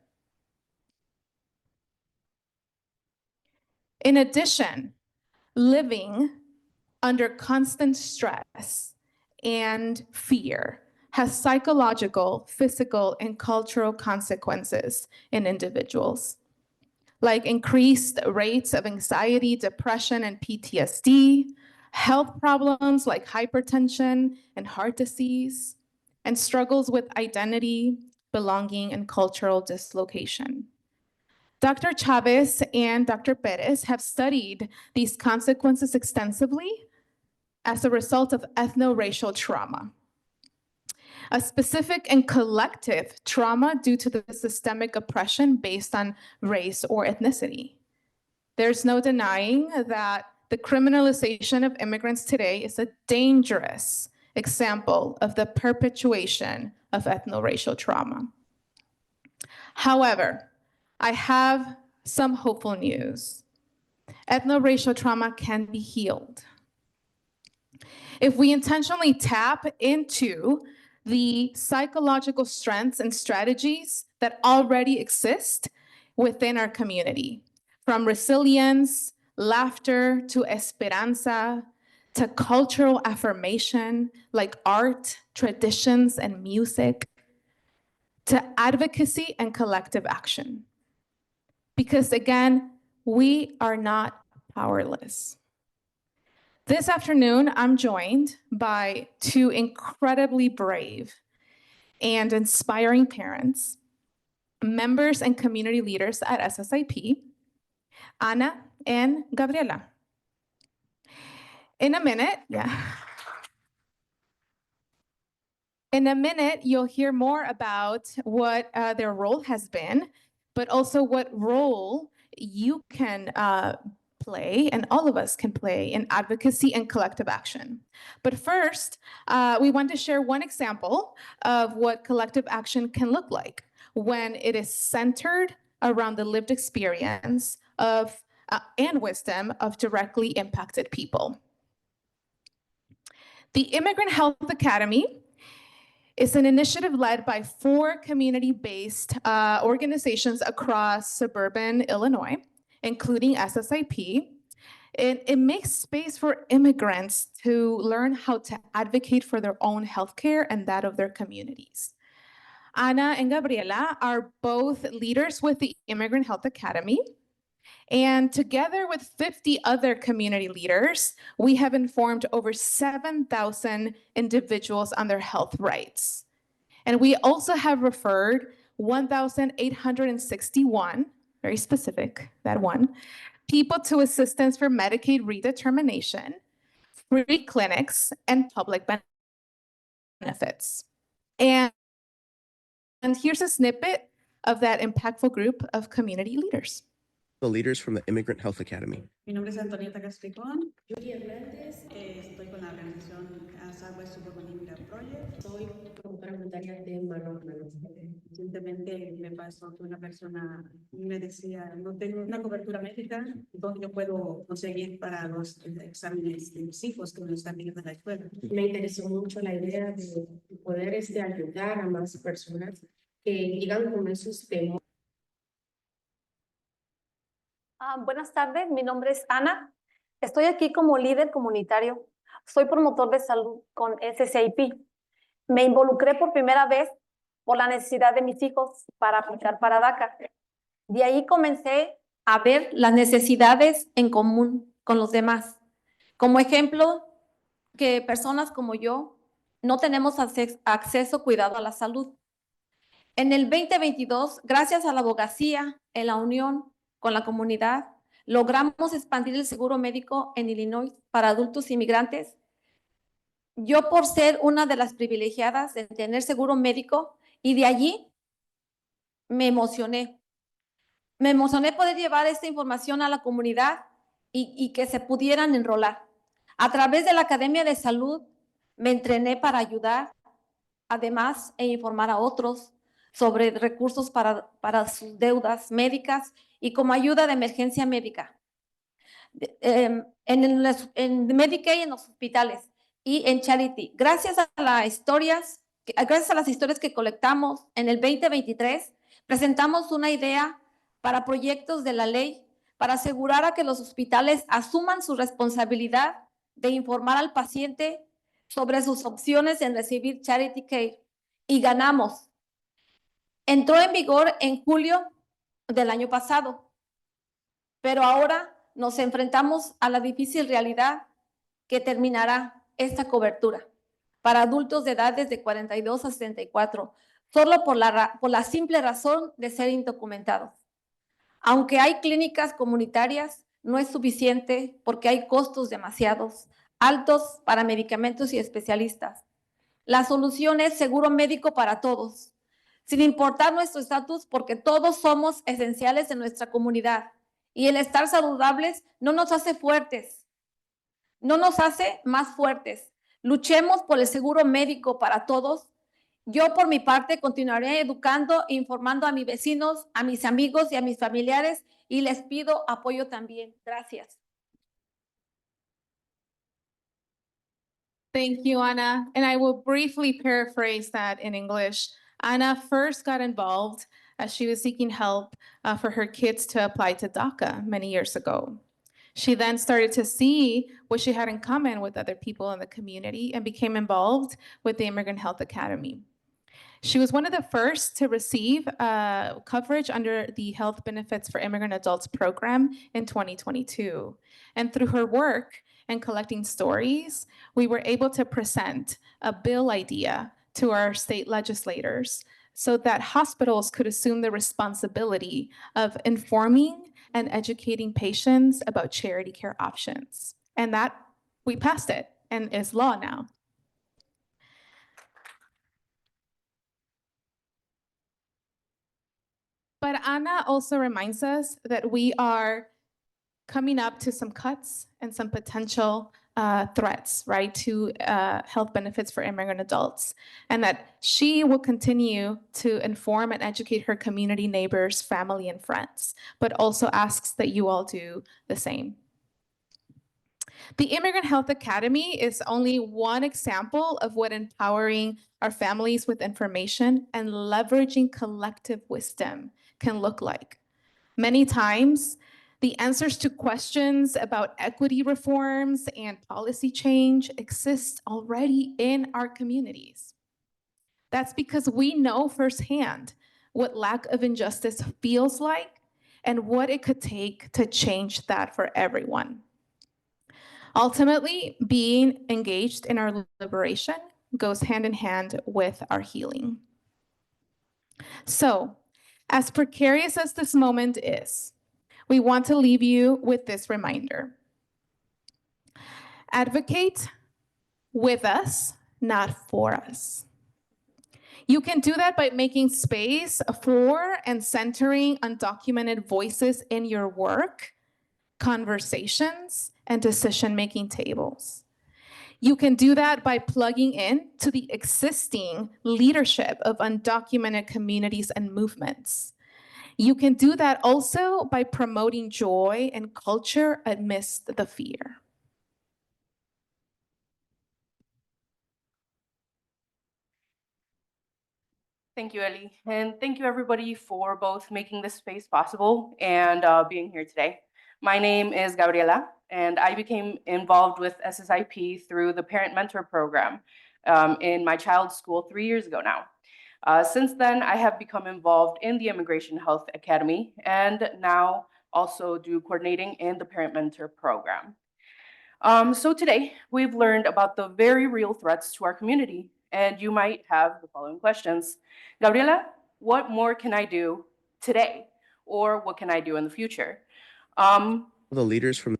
In addition, living under constant stress and fear has psychological, physical, and cultural consequences in individuals, like increased rates of anxiety, depression, and PTSD, health problems like hypertension and heart disease, and struggles with identity, belonging, and cultural dislocation. Dr. Chavez and Dr. Perez have studied these consequences extensively as a result of ethno-racial trauma, a specific and collective trauma due to the systemic oppression based on race or ethnicity. There's no denying that the criminalization of immigrants today is a dangerous example of the perpetuation of ethno-racial trauma. However, I have some hopeful news. Ethno-racial trauma can be healed. If we intentionally tap into the psychological strengths and strategies that already exist within our community, from resilience, laughter, to esperanza, to cultural affirmation like art, traditions, and music, to advocacy and collective action. Because again, we are not powerless. This afternoon, I'm joined by two incredibly brave and inspiring parents, members and community leaders at SSIP, Ana and Gabriela. In a minute, you'll hear more about what their role has been, but also what role you can play, and all of us can play, in advocacy and collective action. But first, we want to share one example of what collective action can look like when it is centered around the lived experience of and wisdom of directly impacted people. The Immigrant Health Academy is an initiative led by 4 community-based organizations across suburban Illinois, including SSIP. It makes space for immigrants to learn how to advocate for their own healthcare and that of their communities. Ana and Gabriela are both leaders with the Immigrant Health Academy. And together with 50 other community leaders, we have informed over 7,000 individuals on their health rights. And we also have referred 1,861, very specific, that one, people to assistance for Medicaid redetermination, free clinics, and public benefits. And here's a snippet of that impactful group of community leaders. The leaders from the Immigrant Health Academy. Mi nombre es Antonieta Castricón. Yuri Hernández, estoy con la organización Southwest Suburban Immigrant Project. Soy promotora voluntaria de Marrón. Recientemente me pasó que una persona me decía, no tengo una cobertura médica, ¿dónde yo puedo conseguir para los exámenes de mis hijos que no están viendo en la escuela? Me interesó mucho la idea de poder ayudar a más personas que llegan con esos temores. Buenas tardes, mi nombre es Ana. Estoy aquí como líder comunitario. Soy promotor de salud con SCIP. Me involucré por primera vez por la necesidad de mis hijos para aplicar para DACA. De ahí comencé a ver las necesidades en común con los demás. Como ejemplo, que personas como yo no tenemos acceso cuidado a la salud. En el 2022, gracias a la abogacía, en la unión con la comunidad, logramos expandir el seguro médico en Illinois para adultos inmigrantes. Yo, por ser una de las privilegiadas de tener seguro médico, y de allí me emocioné. Me emocioné poder llevar esta información a la comunidad y que se pudieran enrolar. A través de la Academia de Salud me entrené para ayudar, además, e informar a otros sobre recursos para sus deudas médicas y como ayuda de emergencia médica. En Medicaid, en los hospitales y en Charity. Gracias a las historias que colectamos en el 2023, presentamos una idea para proyectos de la ley para asegurar a que los hospitales asuman su responsabilidad de informar al paciente sobre sus opciones en recibir Charity Care. Y ganamos. Entró en vigor en julio del año pasado, pero ahora nos enfrentamos a la difícil realidad que terminará esta cobertura para adultos de edades de 42 a 64, solo por la simple razón de ser indocumentados. Aunque hay clínicas comunitarias, no es suficiente porque hay costos demasiados altos para medicamentos y especialistas. La solución es seguro médico para todos, sin importar nuestro estatus, porque todos somos esenciales en nuestra comunidad. Y el estar saludables no nos hace fuertes, no nos hace más fuertes. Luchemos por el seguro médico para todos. Yo, por mi parte, continuaré educando e informando a mis vecinos, a mis amigos y a mis familiares, y les pido apoyo también. Gracias. Thank you, Ana. And I will briefly paraphrase that in English. Ana first got involved as she was seeking help for her kids to apply to DACA many years ago. She then started to see what she had in common with other people in the community and became involved with the Immigrant Health Academy. She was one of the first to receive coverage under the Health Benefits for Immigrant Adults program in 2022. And through her work and collecting stories, we were able to present a bill idea to our state legislators so that hospitals could assume the responsibility of informing and educating patients about charity care options. And that we passed it and is law now. But Ana also reminds us that we are coming up to some cuts and some potential threats, right, to health benefits for immigrant adults, and that she will continue to inform and educate her community, neighbors, family, and friends, but also asks that you all do the same. The Immigrant Health Academy is only one example of what empowering our families with information and leveraging collective wisdom can look like. Many times, the answers to questions about equity reforms and policy change exist already in our communities. That's because we know firsthand what lack of injustice feels like and what it could take to change that for everyone. Ultimately, being engaged in our liberation goes hand in hand with our healing. So, as precarious as this moment is, we want to leave you with this reminder. Advocate with us, not for us. You can do that by making space for and centering undocumented voices in your work, conversations, and decision-making tables. You can do that by plugging in to the existing leadership of undocumented communities and movements. You can do that also by promoting joy and culture amidst the fear. Thank you, Ellie. And thank you, everybody, for both making this space possible and being here today. My name is Gabriela, and I became involved with SSIP through the Parent Mentor Program in my child's school 3 years ago now. Since then, I have become involved in the Immigration Health Academy and now also do coordinating in the Parent Mentor Program. So today, we've learned about the very real threats to our community, and you might have the following questions. Gabriela, what more can I do today? Or what can I do in the future? The leaders from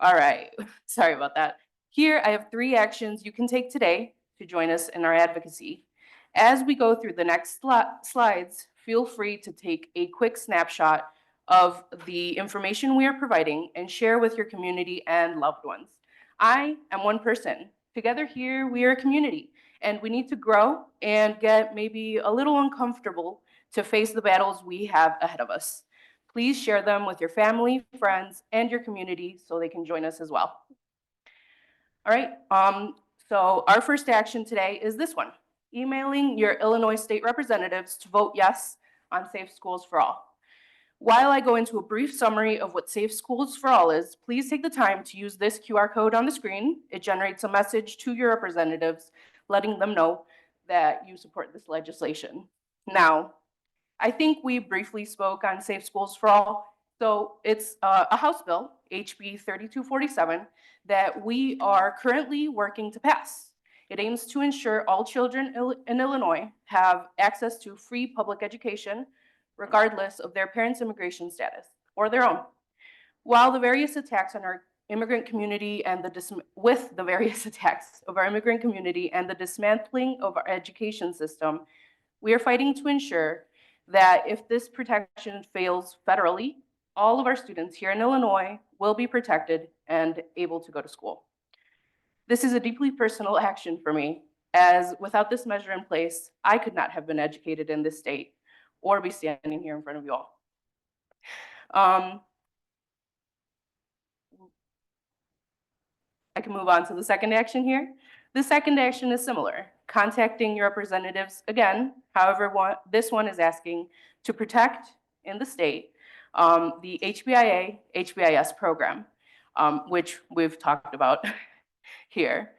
All right, sorry about that. Here, I have 3 actions you can take today to join us in our advocacy. As we go through the next slides, feel free to take a quick snapshot of the information we are providing and share with your community and loved ones. I am one person. Together here, we are a community, and we need to grow and get maybe a little uncomfortable to face the battles we have ahead of us. Please share them with your family, friends, and your community so they can join us as well. All right, so our first action today is this one: emailing your Illinois state representatives to vote yes on Safe Schools for All. While I go into a brief summary of what Safe Schools for All is, please take the time to use this QR code on the screen. It generates a message to your representatives, letting them know that you support this legislation. Now, I think we briefly spoke on Safe Schools for All. So it's a House bill, HB 3247, that we are currently working to pass. It aims to ensure all children in Illinois have access to free public education, regardless of their parents' immigration status or their own. While the various attacks on our immigrant community and the various attacks of our immigrant community and the dismantling of our education system, we are fighting to ensure that if this protection fails federally, all of our students here in Illinois will be protected and able to go to school. This is a deeply personal action for me, as without this measure in place, I could not have been educated in this state or be standing here in front of you all. I can move on to the second action here. The second action is similar, contacting your representatives again. However, this one is asking to protect in the state the HBIA, HBIS program, which we've talked about here.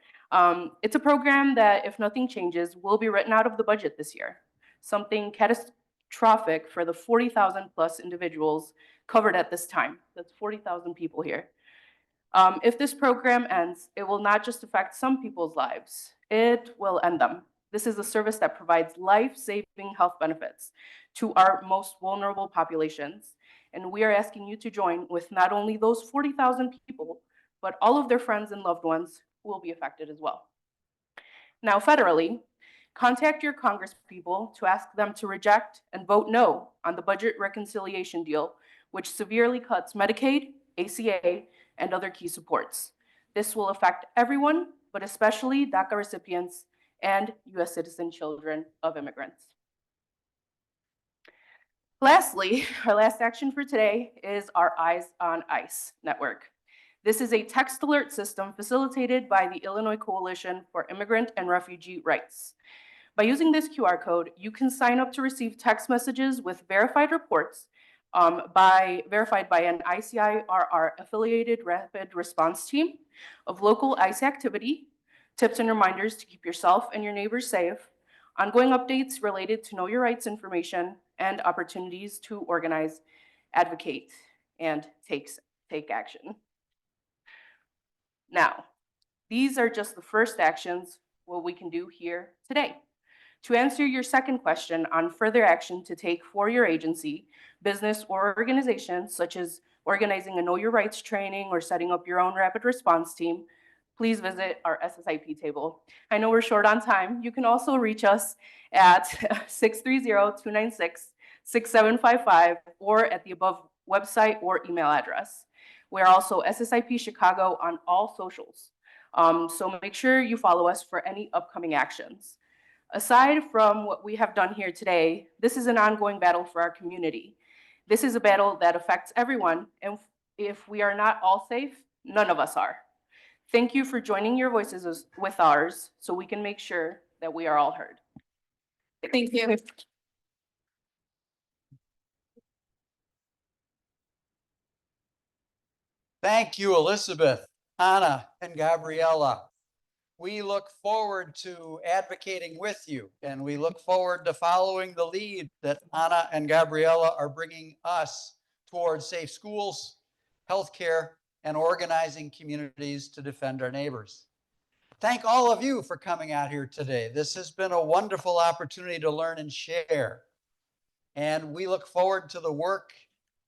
It's a program that, if nothing changes, will be written out of the budget this year, something catastrophic for the 40,000 plus individuals covered at this time. That's 40,000 people here. If this program ends, it will not just affect some people's lives, it will end them. This is a service that provides life-saving health benefits to our most vulnerable populations. And we are asking you to join with not only those 40,000 people, but all of their friends and loved ones who will be affected as well. Now, federally, contact your congresspeople to ask them to reject and vote no on the budget reconciliation deal, which severely cuts Medicaid, ACA, and other key supports. This will affect everyone, but especially DACA recipients and US citizen children of immigrants. Lastly, our last action for today is our Eyes on ICE network. This is a text alert system facilitated by the Illinois Coalition for Immigrant and Refugee Rights. By using this QR code, you can sign up to receive text messages with verified reports verified by an ICIRR affiliated rapid response team of local ICE activity, tips and reminders to keep yourself and your neighbors safe, ongoing updates related to know your rights information, and opportunities to organize, advocate, and take action. Now, these are just the first actions what we can do here today. To answer your second question on further action to take for your agency, business, or organization, such as organizing a Know Your Rights training, or setting up your own rapid response team, please visit our SSIP table. I know we're short on time. You can also reach us at 630-296-6755 or at the above website or email address. We're also SSIP Chicago on all socials. So make sure you follow us for any upcoming actions. Aside from what we have done here today, this is an ongoing battle for our community. This is a battle that affects everyone, and if we are not all safe, none of us are. Thank you for joining your voices with ours so we can make sure that we are all heard. Thank you. Thank you, Elizabeth, Anna, and Gabriella. We look forward to advocating with you, and we look forward to following the lead that Anna and Gabriella are bringing us towards safe schools, healthcare, and organizing communities to defend our neighbors. Thank all of you for coming out here today. This has been a wonderful opportunity to learn and share, and we look forward to the work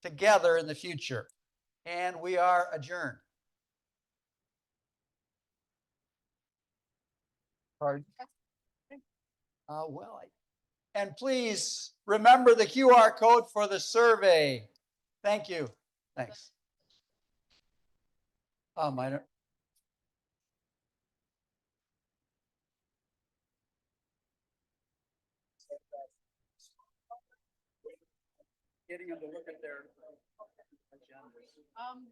together in the future. And we are adjourned. Pardon? And please remember the QR code for the survey. Thank you. Thanks. Minor. Getting them to look at their agendas.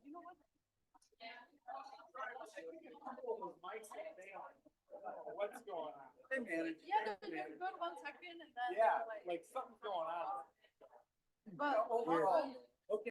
You know what? What's going on? They manage. Yeah, go to 1 second and then. Yeah, like something's going on. But overall. Okay.